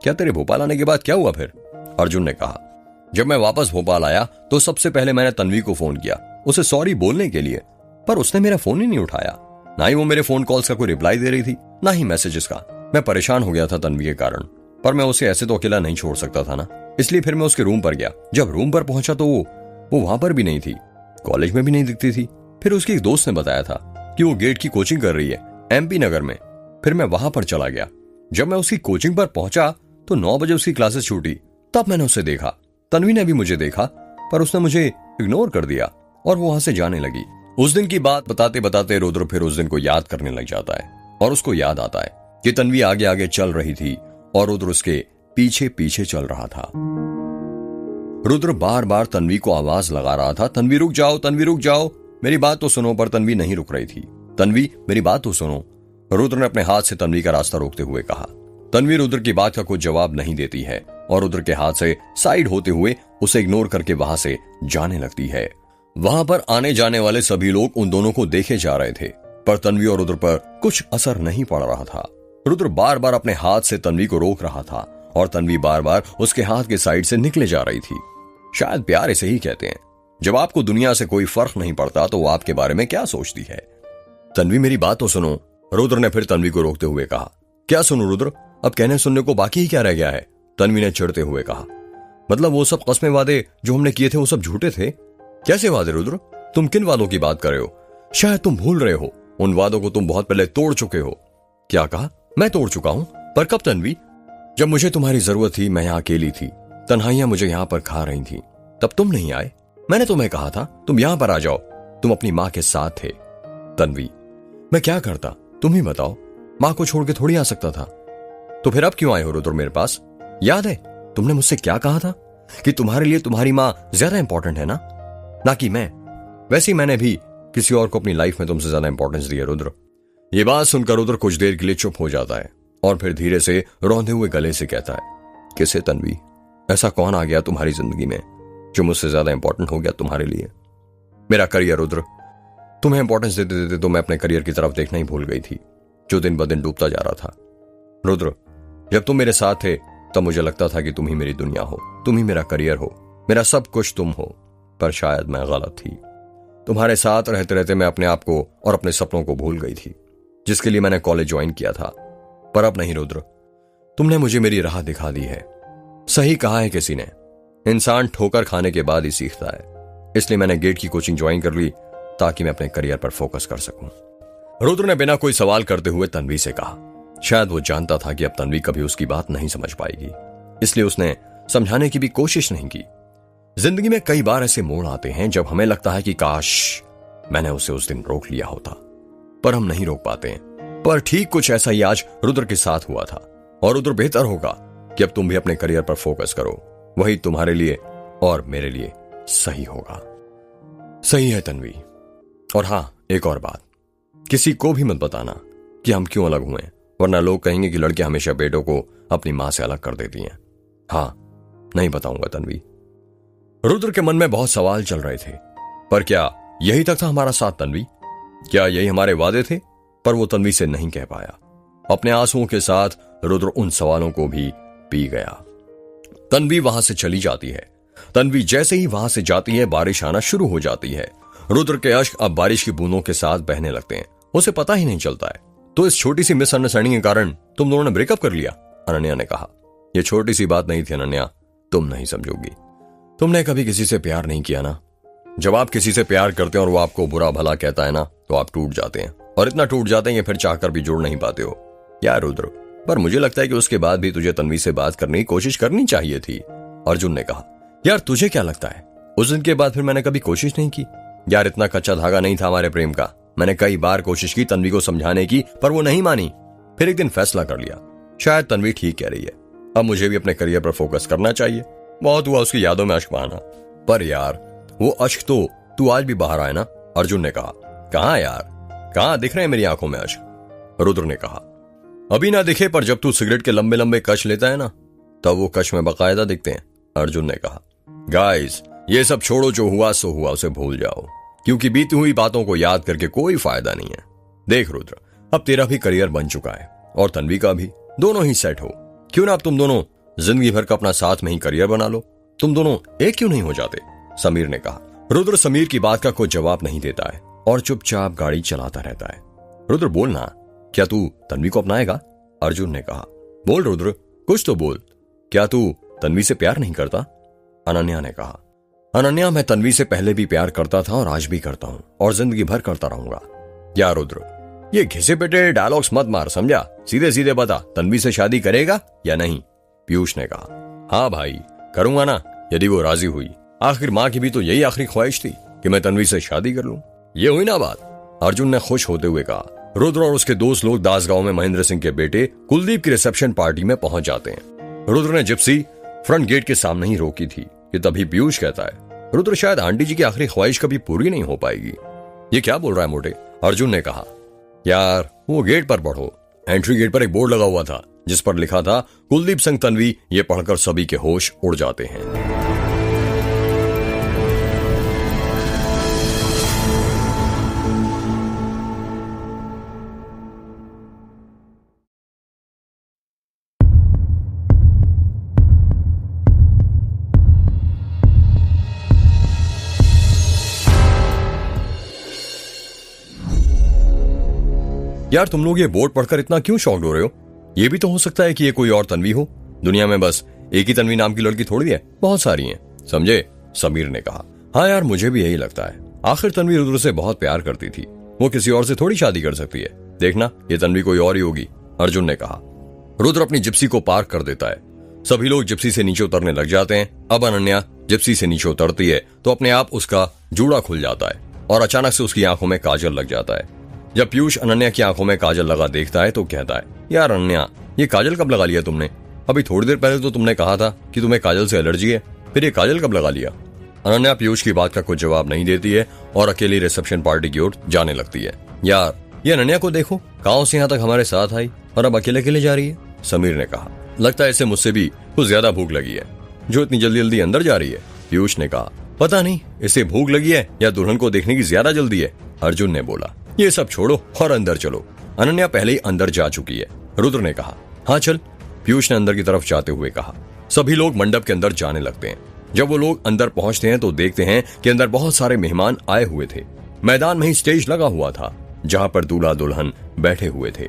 Speaker 1: क्या तेरे भोपाल आने के बाद क्या हुआ फिर? अर्जुन ने कहा। जब मैं वापस भोपाल आया तो सबसे पहले मैंने तन्वी को फोन किया उसे सॉरी बोलने के लिए, पर उसने मेरा फोन ही नहीं उठाया। ना ही वो मेरे फोन कॉल्स का कोई रिप्लाई दे रही थी, ना ही मैसेजेस का। मैं परेशान हो गया था तन्वी के कारण, पर मैं उसे ऐसे तो अकेला नहीं छोड़ सकता था ना, इसलिए फिर मैं उसके रूम पर गया। जब रूम पर पहुंचा तो वो वहां पर भी नहीं थी, कॉलेज में भी नहीं दिखती थी। फिर उसके एक दोस्त ने बताया था कि वो गेट की कोचिंग कर रही है MP नगर में। फिर मैं वहां पर चला गया। जब मैं उसकी कोचिंग पर पहुंचा तो 9 बजे उसकी क्लासेस छूटी, तब मैंने उसे देखा। तन्वी ने भी मुझे देखा, पर उसने मुझे इग्नोर कर दिया और वो वहां से जाने लगी। उस दिन की बात बताते बताते रुद्र फिर उस दिन को याद करने लग जाता है और उसको याद आता है कि तन्वी आगे आगे चल रही थी और रुद्र उसके पीछे पीछे चल रहा था। रुद्र बार बार तन्वी को आवाज लगा रहा था, तन्वी रुक जाओ, तन्वी रुक जाओ, मेरी बात तो सुनो। पर तन्वी नहीं रुक रही थी। तन्वी, मेरी बात तो सुनो, रुद्र ने अपने हाथ से तन्वी का रास्ता रोकते हुए कहा। तन्वी रुद्र की बात का कोई जवाब नहीं देती है और रुद्र के हाथ से साइड होते हुए उसे इग्नोर करके वहां से जाने लगती है। वहां पर आने जाने वाले सभी लोग उन दोनों को देखे जा रहे थे, पर तन्वी और रुद्र पर कुछ असर नहीं पड़ रहा था। रुद्र बार बार अपने हाथ से तन्वी को रोक रहा था और तन्वी बार बार उसके हाथ के साइड से निकले जा रही थी। शायद प्यार इसे ही कहते हैं। जब आपको दुनिया से कोई फर्क नहीं पड़ता तो वो आपके बारे में क्या सोचती है। तन्वी, मेरी बात तो सुनो, रुद्र ने फिर तन्वी को रोकते हुए कहा। क्या सुनो रुद्र, अब कहने सुनने को बाकी ही क्या रह गया है? तन्वी ने चिढ़ते हुए कहा। मतलब वो सब कस्में वादे जो हमने किए थे वो सब झूठे थे? कैसे वादे रुद्र, तुम किन वादों की बात कर रहे हो? शायद तुम भूल रहे हो, उन वादों को तुम बहुत पहले तोड़ चुके हो। क्या कहा? मैं तोड़ चुका हूं? पर कब तन्वी? जब मुझे तुम्हारी जरूरत थी, मैं यहाँ अकेली थी, तन्हाइयां मुझे यहाँ पर खा रही थी, तब तुम नहीं आए। मैंने तुम्हें कहा था तुम यहाँ पर आ जाओ, तुम अपनी माँ के साथ थे। तन्वी, मैं क्या करता तुम ही बताओ, माँ को छोड़ के थोड़ी आ सकता था। तो फिर अब क्यों आए हो रुद्र मेरे पास? याद है तुमने मुझसे क्या कहा था कि तुम्हारे लिए तुम्हारी माँ ज्यादा इंपॉर्टेंट है ना कि मैं। वैसे ही मैंने भी किसी और को अपनी लाइफ में तुमसे ज्यादा इंपॉर्टेंस दी है रुद्र। ये बात सुनकर रुद्र कुछ देर के लिए चुप हो जाता है और फिर धीरे से रोंदे हुए गले से कहता है, किसे तन्वी, ऐसा कौन आ गया तुम्हारी जिंदगी में जो मुझसे ज्यादा इंपॉर्टेंट हो गया तुम्हारे लिए? मेरा करियर रुद्र। तुम्हें इंपॉर्टेंस देते देते तो मैं अपने करियर की तरफ देखना ही भूल गई थी, जो दिन ब दिन डूबता जा रहा था। रुद्र, जब तुम मेरे साथ थे तब मुझे लगता था कि तुम ही मेरी दुनिया हो, तुम ही मेरा करियर हो, मेरा सब कुछ तुम हो। पर शायद मैं गलत थी। तुम्हारे साथ रहते रहते मैं अपने आप को और अपने सपनों को भूल गई थी, जिसके लिए मैंने कॉलेज ज्वाइन किया था। पर अब नहीं रुद्र, तुमने मुझे मेरी राह दिखा दी है। सही कहा है किसी ने, इंसान ठोकर खाने के बाद ही सीखता है। इसलिए मैंने गेट की कोचिंग ज्वाइन कर ली ताकि मैं अपने करियर पर फोकस कर सकूं। रुद्र ने बिना कोई सवाल करते हुए तन्वी से कहा। शायद वो जानता था कि अब तन्वी कभी उसकी बात नहीं समझ पाएगी, इसलिए उसने समझाने की भी कोशिश नहीं की। जिंदगी में कई बार ऐसे मोड़ आते हैं जब हमें लगता है कि काश मैंने उसे उस दिन रोक लिया होता, पर हम नहीं रोक पाते हैं। पर ठीक कुछ ऐसा ही आज रुद्र के साथ हुआ था। और रुद्र, बेहतर होगा कि अब तुम भी अपने करियर पर फोकस करो, वही तुम्हारे लिए और मेरे लिए सही होगा। सही है तन्वी। और हां, एक और बात, किसी को भी मत बताना कि हम क्यों अलग हुए, वरना लोग कहेंगे कि लड़के हमेशा बेटों को अपनी मां से अलग कर देती हैं। हां, नहीं बताऊंगा तन्वी। रुद्र के मन में बहुत सवाल चल रहे थे, पर क्या यही तक था हमारा साथ तन्वी? क्या यही हमारे वादे थे? पर वो तन्वी से नहीं कह पाया। अपने आंसुओं के साथ रुद्र उन सवालों को भी पी गया। तन्वी वहां से चली जाती है। तन्वी जैसे ही वहां से जाती है, बारिश आना शुरू हो जाती है। रुद्र के अश्क अब बारिश की बूंदों के साथ बहने लगते हैं। उसे पता ही नहीं चलता है। तो इस छोटी सी मिसअंडरस्टैंडिंग के कारण तुम दोनों ने ब्रेकअप कर लिया? अनन्या ने कहा। यह छोटी सी बात नहीं थी अनन्या, तुम नहीं समझोगी। तुमने कभी किसी से प्यार नहीं किया ना। जब आप किसी से प्यार करते हैं और वो आपको बुरा भला कहता है ना, तो आप टूट जाते हैं, और इतना टूट जाते हैं कि फिर चाहकर भी जोड़ नहीं पाते हो। यार रुद्र, पर मुझे लगता है कि उसके बाद भी तुझे तन्वी से बात करने की कोशिश करनी चाहिए थी। अर्जुन ने कहा। यार तुझे क्या लगता है, उस दिन के बाद फिर मैंने कभी कोशिश नहीं की? यार इतना कच्चा धागा नहीं था हमारे प्रेम का। मैंने कई बार कोशिश की तन्वी को समझाने की, पर वो नहीं मानी। फिर एक दिन फैसला कर लिया, शायद तन्वी ठीक कह रही है, अब मुझे भी अपने करियर पर फोकस करना चाहिए। बहुत हुआ उसकी यादों में अश्क बहाना, पर यार वो अश्क तो तू आज भी बाहर आए ना। अर्जुन ने कहा। कहां यार, कहां दिख रहे हैं मेरी आंखों में अश्क? रुद्र ने कहा। अभी ना दिखे, पर जब तू सिगरेट के लंबे लंबे कश लेता है ना, तब वो कश में बकायदा दिखते हैं। अर्जुन ने कहा। गाइस, ये सब छोड़ो, जो हुआ सो हुआ, उसे भूल जाओ, क्योंकि बीती हुई बातों को याद करके कोई फायदा नहीं है। देख रुद्र, अब तेरा भी करियर बन चुका है और तन्वी का भी, दोनों ही सेट हो। क्यों ना अब तुम दोनों जिंदगी भर का अपना साथ में ही करियर बना लो। तुम दोनों एक क्यों नहीं हो जाते? समीर ने कहा। रुद्र समीर की बात का कोई जवाब नहीं देता है और चुपचाप गाड़ी चलाता रहता है। रुद्र बोलना, क्या तू तन्वी को अपनाएगा? अर्जुन ने कहा। बोल रुद्र, कुछ तो बोल, क्या तू तन्वी से प्यार नहीं करता? अनन्या ने कहा। अनन्या, मैं तन्वी से पहले भी प्यार करता था और आज भी करता हूं और जिंदगी भर करता रहूंगा। या रुद्र, ये घिसे पिटे डायलॉग्स मत मार, समझा? सीधे सीधे बता, तन्वी से शादी करेगा या नहीं? पीयूष ने कहा। हाँ भाई, करूंगा ना, यदि वो राजी हुई। आखिर मां की भी तो यही आखिरी ख्वाहिश थी कि मैं तन्वी से शादी कर लूं। ये हुई ना बात? अर्जुन ने खुश होते हुए कहा। रुद्र और उसके दोस्त लोग दासगांव में महेंद्र सिंह के बेटे कुलदीप की रिसेप्शन पार्टी में पहुंच जाते हैं। रुद्र ने जिप्सी फ्रंट गेट के सामने ही रोकी थी कि तभी पीयूष कहता है, रुद्र शायद आंटी जी की आखिरी ख्वाहिश कभी पूरी नहीं हो पाएगी। ये क्या बोल रहा है मोटे? अर्जुन ने कहा। यार वो गेट पर पढ़ो, एंट्री गेट पर एक बोर्ड लगा हुआ था जिस पर लिखा था कुलदीप सिंह तन्वी। ये पढ़कर सभी के होश उड़ जाते हैं। यार तुम लोग ये बोर्ड पढ़कर इतना क्यों शॉक्ड हो रहे हो? ये भी तो हो सकता है कि ये कोई और तन्वी हो। दुनिया में बस एक ही तन्वी नाम की लड़की थोड़ी है, बहुत सारी हैं, समझे? समीर ने कहा। हाँ यार, मुझे भी यही लगता है। आखिर तन्वी रुद्र से बहुत प्यार करती थी, वो किसी और से थोड़ी शादी कर सकती है। देखना, ये तन्वी कोई और ही होगी। अर्जुन ने कहा। रुद्र अपनी जिप्सी को पार्क कर देता है। सभी लोग जिप्सी से नीचे उतरने लग जाते हैं। अब अनन्या जिप्सी से नीचे उतरती है तो अपने आप उसका जूड़ा खुल जाता है और अचानक से उसकी आंखों में काजल लग जाता है। जब पीयूष अनन्या की आंखों में काजल लगा देखता है तो कहता है, यार अनन्या, ये काजल कब लगा लिया तुमने? अभी थोड़ी देर पहले तो तुमने कहा था कि तुम्हें काजल से एलर्जी है, फिर ये काजल कब लगा लिया? अनन्या पीयूष की बात का कोई जवाब नहीं देती है और अकेली रिसेप्शन पार्टी की ओर जाने लगती है। यार ये अनन्या को देखो, गांव से यहाँ तक हमारे साथ आई और अब अकेले अकेले जा रही है? समीर ने कहा। लगता है इसे मुझसे भी कुछ ज्यादा भूख लगी है जो इतनी जल्दी जल्दी अंदर जा रही है। पीयूष ने कहा। पता नहीं इसे भूख लगी है या दुल्हन को देखने की ज्यादा जल्दी है। अर्जुन ने बोला। ये सब छोड़ो और अंदर चलो, अनन्या पहले ही अंदर जा चुकी है। रुद्र ने कहा। हाँ चल, पीयूष ने अंदर की तरफ जाते हुए कहा। सभी लोग मंडप के अंदर जाने लगते हैं। जब वो लोग अंदर पहुंचते हैं तो देखते हैं कि अंदर बहुत सारे मेहमान आए हुए थे। मैदान में ही स्टेज लगा हुआ था जहां पर दूल्हा दुल्हन बैठे हुए थे।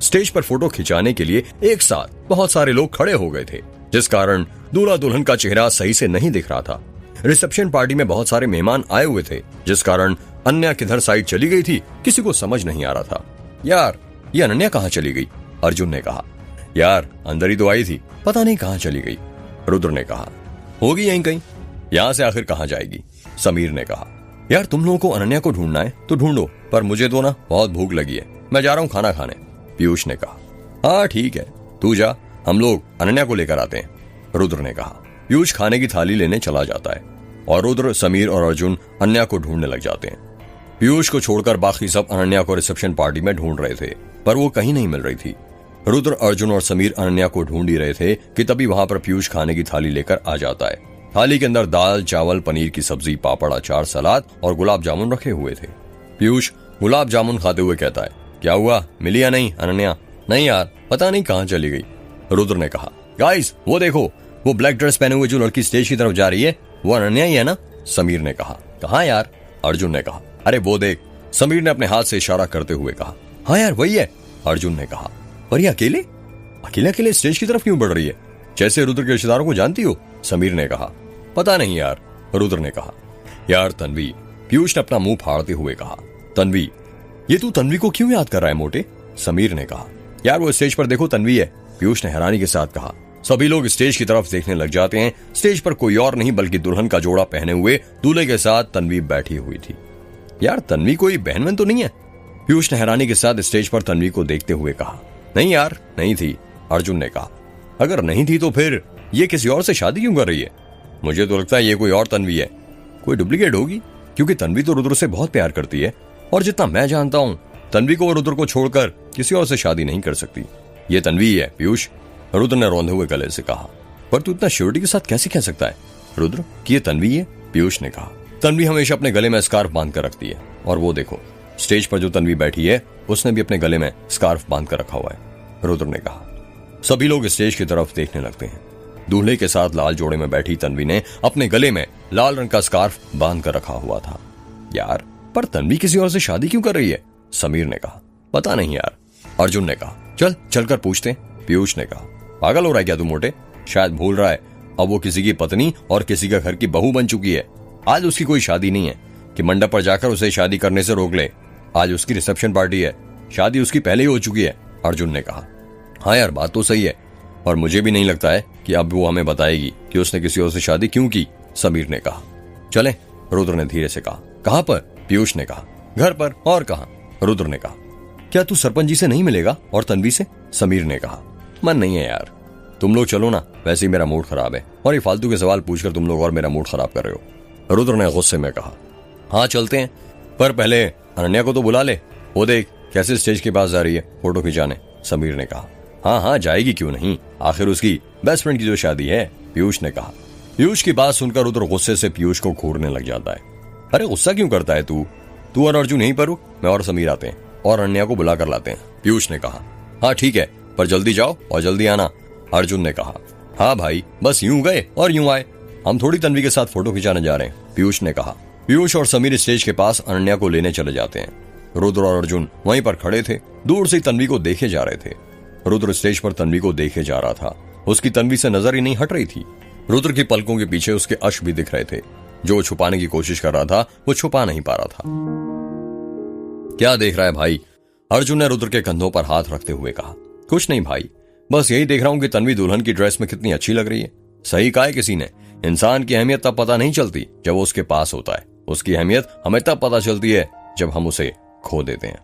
Speaker 1: स्टेज पर फोटो खिंचाने के लिए एक साथ बहुत सारे लोग खड़े हो गए थे, जिस कारण दूल्हा दुल्हन का चेहरा सही से नहीं दिख रहा था। रिसेप्शन पार्टी में बहुत सारे मेहमान आए हुए थे, जिस कारण अनन्या किधर साइड चली गई थी किसी को समझ नहीं आ रहा था। यार ये अनन्या कहाँ चली गई? अर्जुन ने कहा। यार अंदर ही तो आई थी, पता नहीं कहाँ चली गई। रुद्र ने कहा। होगी यहीं कहीं, यहाँ से आखिर कहाँ जाएगी? समीर ने कहा। यार तुम लोगों को अनन्या को ढूंढना है तो ढूंढो, पर मुझे तो ना बहुत भूख लगी है, मैं जा रहा हूँ खाना खाने। पीयूष ने कहा। हाँ ठीक है, तू जा, हम लोग अनन्या को लेकर आते हैं। रुद्र ने कहा। पीयूष खाने की थाली लेने चला जाता है और रुद्र, समीर और अर्जुन अनन्या को ढूंढने लग जाते हैं। पीयूष को छोड़कर बाकी सब अनन्या को रिसेप्शन पार्टी में ढूंढ रहे थे, पर वो कहीं नहीं मिल रही थी। रुद्र, अर्जुन और समीर अनन्या को ढूंढ ही रहे थे कि तभी वहां पर पीयूष खाने की थाली लेकर आ जाता है। थाली के अंदर दाल, चावल, पनीर की सब्जी, पापड़, अचार, सलाद और गुलाब जामुन रखे हुए थे। पीयूष गुलाब जामुन खाते हुए कहता है। क्या हुआ, मिली या नहीं अनन्या? नहीं यार, पता नहीं कहाँ चली गई। रुद्र ने कहा। गाइस वो देखो, वो ब्लैक ड्रेस पहने हुए जो लड़की स्टेज की तरफ जा रही है वो अनन्या ही है ना? समीर ने कहा। कहाँ यार? अर्जुन ने कहा। अरे वो देख, समीर ने अपने हाथ से इशारा करते हुए कहा। हाँ यार वही है, अर्जुन ने कहा। पर ये अकेले अकेले अकेले स्टेज की तरफ क्यों बढ़ रही है? जैसे रुद्र के रिश्तेदारों को जानती हो? समीर ने कहा। पता नहीं यार, रुद्र ने कहा। यार तन्वी, पीयूष ने अपना मुंह फाड़ते हुए कहा। तन्वी, ये तू तन्वी को क्यों याद कर रहा है मोटे? समीर ने कहा। यार वो स्टेज पर देखो तन्वी है, पीयूष ने हैरानी के साथ कहा। सभी लोग स्टेज की तरफ देखने लग जाते हैं। स्टेज पर कोई और नहीं बल्कि दुल्हन का जोड़ा पहने हुए दूल्हे के साथ तन्वी बैठी हुई थी। यार तन्वी कोई बहन बहन तो नहीं है? पीयूष ने हैरानी के साथ स्टेज पर तन्वी को देखते हुए कहा। नहीं यार नहीं थी, अर्जुन ने कहा। अगर नहीं थी तो फिर ये किसी और से शादी क्यों कर रही है? मुझे तो लगता है ये कोई और तन्वी है, कोई डुप्लीकेट होगी, क्योंकि तन्वी तो रुद्र से बहुत प्यार करती है और जितना मैं जानता हूँ तन्वी को रुद्र को छोड़कर किसी और से शादी नहीं कर सकती। ये तन्वी ही है पीयूष, रुद्र ने रोंदे हुए गले से कहा। पर तू इतना श्योरिटी के साथ कैसे कह सकता है रुद्र कि ये तन्वी है? पीयूष ने कहा। तन्वी हमेशा अपने गले में स्कार्फ बांध कर रखती है, और वो देखो स्टेज पर जो तन्वी बैठी है उसने भी अपने गले में स्कार्फ बांध कर रखा हुआ है, रुद्र ने कहा। सभी लोग स्टेज की तरफ देखने लगते हैं। दूल्हे के साथ लाल जोड़े में बैठी तन्वी ने अपने गले में लाल रंग का स्कार्फ बांध कर रखा हुआ था। यार पर तन्वी किसी और से शादी क्यों कर रही है? समीर ने कहा। पता नहीं यार, अर्जुन ने कहा। चल चलकर पूछते हैं, पीयूष ने कहा। पागल हो रहा है क्या तू मोटे? शायद भूल रहा है अब वो किसी की पत्नी और किसी का घर की बहू बन चुकी है। आज उसकी कोई शादी नहीं है कि मंडप पर जाकर उसे शादी करने से रोक ले। आज उसकी रिसेप्शन पार्टी है, शादी उसकी पहले ही हो चुकी है, अर्जुन ने कहा। हाँ यार बात तो सही है, और मुझे भी नहीं लगता है कि अब वो हमें बताएगी कि उसने किसी और से शादी क्यों की, समीर ने कहा। चले, रुद्र ने धीरे से कहा। कहां पर? पीयूष ने कहा। घर पर, और कहां? रुद्र ने कहा। क्या तू सरपंच जी से नहीं मिलेगा और तन्वी से? समीर ने कहा। मन नहीं है यार, तुम लोग चलो ना, वैसे ही मेरा मूड खराब है और ये फालतू के सवाल पूछकर तुम लोग और मेरा मूड खराब कर रहे हो, रुद्र ने गुस्से में कहा। हाँ चलते हैं, पर पहले अनन्या को तो बुला ले, वो देख कैसे स्टेज के पास जा रही है फोटो खिंचाने, समीर ने कहा। हाँ हाँ जाएगी क्यों नहीं, आखिर उसकी बेस्ट फ्रेंड की जो शादी है, पीयूष ने कहा। पीयूष की बात सुनकर रुद्र गुस्से से पीयूष को घूरने लग जाता है। अरे गुस्सा क्यों करता है तू और अर्जुन यहीं पर हो, मैं और समीर आते हैं और अनन्या को बुला कर लाते हैं, पीयूष ने कहा। हाँ ठीक है, पर जल्दी जाओ और जल्दी आना, अर्जुन ने कहा। हाँ भाई बस यूं गए और यूं आए, हम थोड़ी तन्वी के साथ फोटो खिंचाने जा रहे हैं, पीयूष ने कहा। पीयूष और समीर स्टेज के पास अनन्या को लेने चले जाते हैं। रुद्र और अर्जुन वहीं पर खड़े थे, दूर से तन्वी को देखे जा रहे थे। रुद्र स्टेज पर तन्वी को देखे जा रहा था, उसकी तन्वी से नजर ही नहीं हट रही थी। रुद्र की पलकों के पीछे उसके अश्क भी दिख रहे थे, जो छुपाने की कोशिश कर रहा था वो छुपा नहीं पा रहा था। क्या देख रहा है भाई, अर्जुन ने रुद्र के कंधों पर हाथ रखते हुए कहा। कुछ नहीं भाई, बस यही देख रहा हूं कि तन्वी दुल्हन की ड्रेस में कितनी अच्छी लग रही है। सही कहा है किसी ने, इंसान की अहमियत तब पता नहीं चलती जब वो उसके पास होता है, उसकी अहमियत हमें तब पता चलती है जब हम उसे खो देते हैं।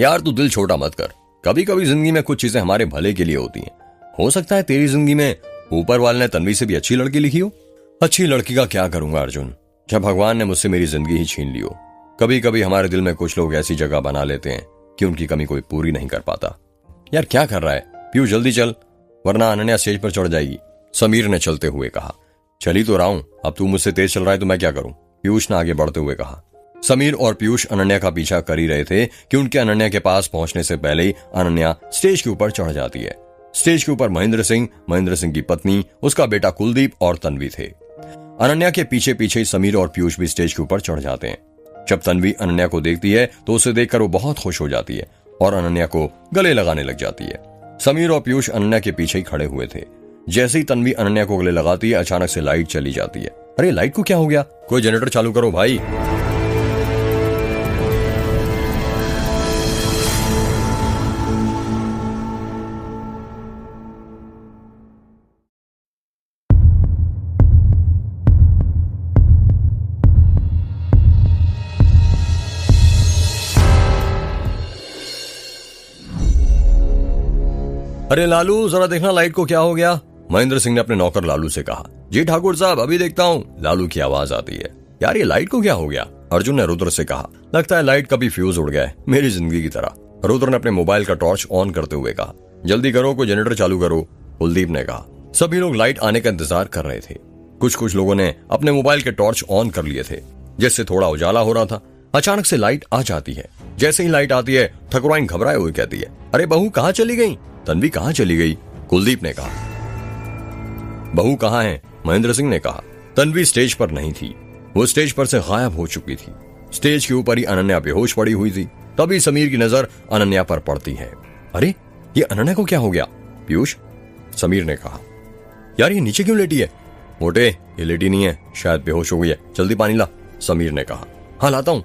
Speaker 1: यार तू दिल छोटा मत कर, कभी कभी जिंदगी में कुछ चीजें हमारे भले के लिए होती हैं। हो सकता है तेरी जिंदगी में ऊपर वाले ने तन्वी से भी अच्छी लड़की लिखी हो। अच्छी लड़की का क्या करूंगा अर्जुन, जब भगवान ने मुझसे मेरी जिंदगी ही छीन ली हो। कभी कभी हमारे दिल में कुछ लोग ऐसी जगह बना लेते हैं कि उनकी कमी कोई पूरी नहीं कर पाता। यार क्या कर रहा है पीयूष, जल्दी चल वरना अनन्या स्टेज पर चढ़ जाएगी, समीर ने चलते हुए कहा। चली तो रहा हूं, अब तू मुझसे तेज चल रहा है तो मैं क्या करूं, पीयूष ने आगे बढ़ते हुए कहा। समीर और पीयूष अनन्या का पीछा कर ही रहे थे कि उनके अनन्या के पास पहुंचने से पहले ही अनन्या स्टेज के ऊपर चढ़ जाती है। स्टेज के ऊपर महेंद्र सिंह की पत्नी, उसका बेटा कुलदीप और तन्वी थे। अनन्या के पीछे पीछे समीर और पीयूष भी स्टेज के ऊपर चढ़ जाते हैं। जब तन्वी अनन्या को देखती है तो उसे देखकर वो बहुत खुश हो जाती है और अनन्या को गले लगाने लग जाती है। समीर और पीयूष अनन्या के पीछे ही खड़े हुए थे। जैसे ही तन्वी अनन्या को गले लगाती है अचानक से लाइट चली जाती है। अरे लाइट को क्या हो गया, कोई जनरेटर चालू करो भाई। अरे लालू जरा देखना लाइट को क्या हो गया, महेंद्र सिंह ने अपने नौकर लालू से कहा। जी ठाकुर साहब अभी देखता हूँ, लालू की आवाज आती है। यार ये लाइट को क्या हो गया, अर्जुन ने रुद्र से कहा। लगता है लाइट का भी फ्यूज उड़ गया है, मेरी जिंदगी की तरह, रुद्र ने अपने मोबाइल का टॉर्च ऑन करते हुए कहा। जल्दी करो, कोई जनरेटर चालू करो, कुलदीप ने कहा। सभी लोग लाइट आने का इंतजार कर रहे थे। कुछ लोगों ने अपने मोबाइल के टॉर्च ऑन कर लिए थे जिससे थोड़ा उजाला हो रहा था। अचानक से लाइट आ जाती है। जैसे ही लाइट आती है ठकुराइन घबराए हुए कहती है, अरे बहू कहाँ चली गई, तन्वी कहाँ चली गई, कुलदीप ने कहा। बहू कहाँ है, महेंद्र सिंह ने कहा। तन्वी स्टेज पर नहीं थी, वो स्टेज पर से गायब हो चुकी थी। स्टेज के ऊपर ही अनन्या बेहोश पड़ी हुई थी। तभी समीर की नजर अनन्या पर पड़ती है। अरे ये अनन्या को क्या हो गया पीयूष, समीर ने कहा। यार ये नीचे क्यों लेटी है, मोटे ये लेटी नहीं है, शायद बेहोश हो गई है, जल्दी पानी ला, समीर ने कहा। हाँ लाता हूं।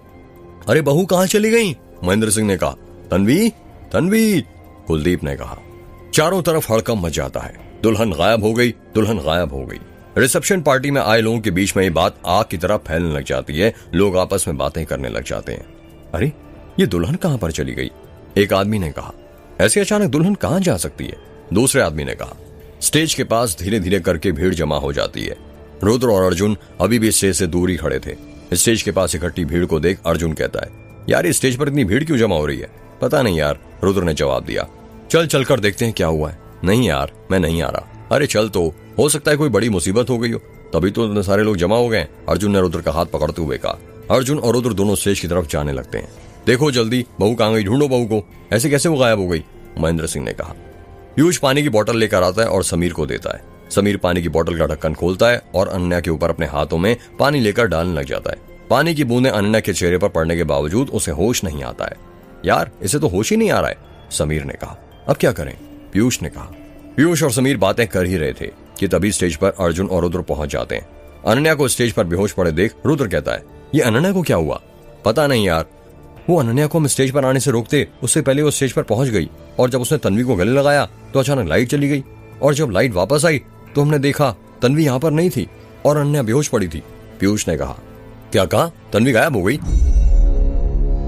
Speaker 1: अरे बहू कहाँ चली गई, महेंद्र सिंह ने कहा। तन्वी तन्वी, कुलदीप ने कहा। चारों तरफ हड़कंप मच जाता है। दुल्हन गायब हो गई, दुल्हन गायब हो गई। रिसेप्शन पार्टी में आए लोगों के बीच में ये बात आग की तरह फैलने लग जाती है। लोग आपस में बातें करने लग जाते हैं। अरे ये दुल्हन कहां पर चली गई, एक आदमी ने कहा। ऐसे अचानक दुल्हन कहां जा सकती है, दूसरे आदमी ने कहा। स्टेज के पास धीरे धीरे करके भीड़ जमा हो जाती है। रुद्र और अर्जुन अभी भी स्टेज से दूर ही खड़े थे। स्टेज के पास इकट्ठी भीड़ को देख अर्जुन कहता है, यार इस स्टेज पर इतनी भीड़ क्यों जमा हो रही है। पता नहीं यार, रुद्र ने जवाब दिया। चल कर देखते हैं क्या हुआ है। नहीं यार मैं नहीं आ रहा। अरे चल तो, हो सकता है कोई बड़ी मुसीबत हो गई हो, तभी तो सारे लोग जमा हो गए, अर्जुन ने रुद्र का हाथ पकड़ते हुए कहा। अर्जुन और रुद्र दोनों स्टेज की तरफ जाने लगते हैं। देखो जल्दी, बहू कहाँ गई, ढूंढो बहू को, ऐसे कैसे वो गायब हो गई, महेंद्र सिंह ने कहा। पीयूष पानी की बोतल लेकर आता है और समीर को देता है। समीर पानी की बोतल का ढक्कन खोलता है और अनन्या के ऊपर अपने हाथों में पानी लेकर डालने लग जाता है। पानी की बूंदें अनन्या के चेहरे पर पड़ने के बावजूद उसे होश नहीं आता है। यार इसे तो होश ही नहीं आ रहा है, समीर ने कहा। अब क्या करें, पीयूष ने कहा। पीयूष और समीर बातें कर ही रहे थे कि तभी स्टेज पर अर्जुन और रुद्र पहुंच जाते हैं। अनन्या को स्टेज पर बेहोश पड़े देख रुद्र कहता है, ये अनन्या को क्या हुआ। पता नहीं यार, वो अनन्या को हम स्टेज पर आने से रोकते उससे पहले वो स्टेज पर पहुंच गई और जब उसने तन्वी को गले लगाया तो अचानक लाइट चली गई और जब लाइट वापस आई तो हमने देखा तन्वी यहाँ पर नहीं थी और अनन्या बेहोश पड़ी थी, पीयूष ने कहा। क्या कहा, तन्वी गायब हो गई,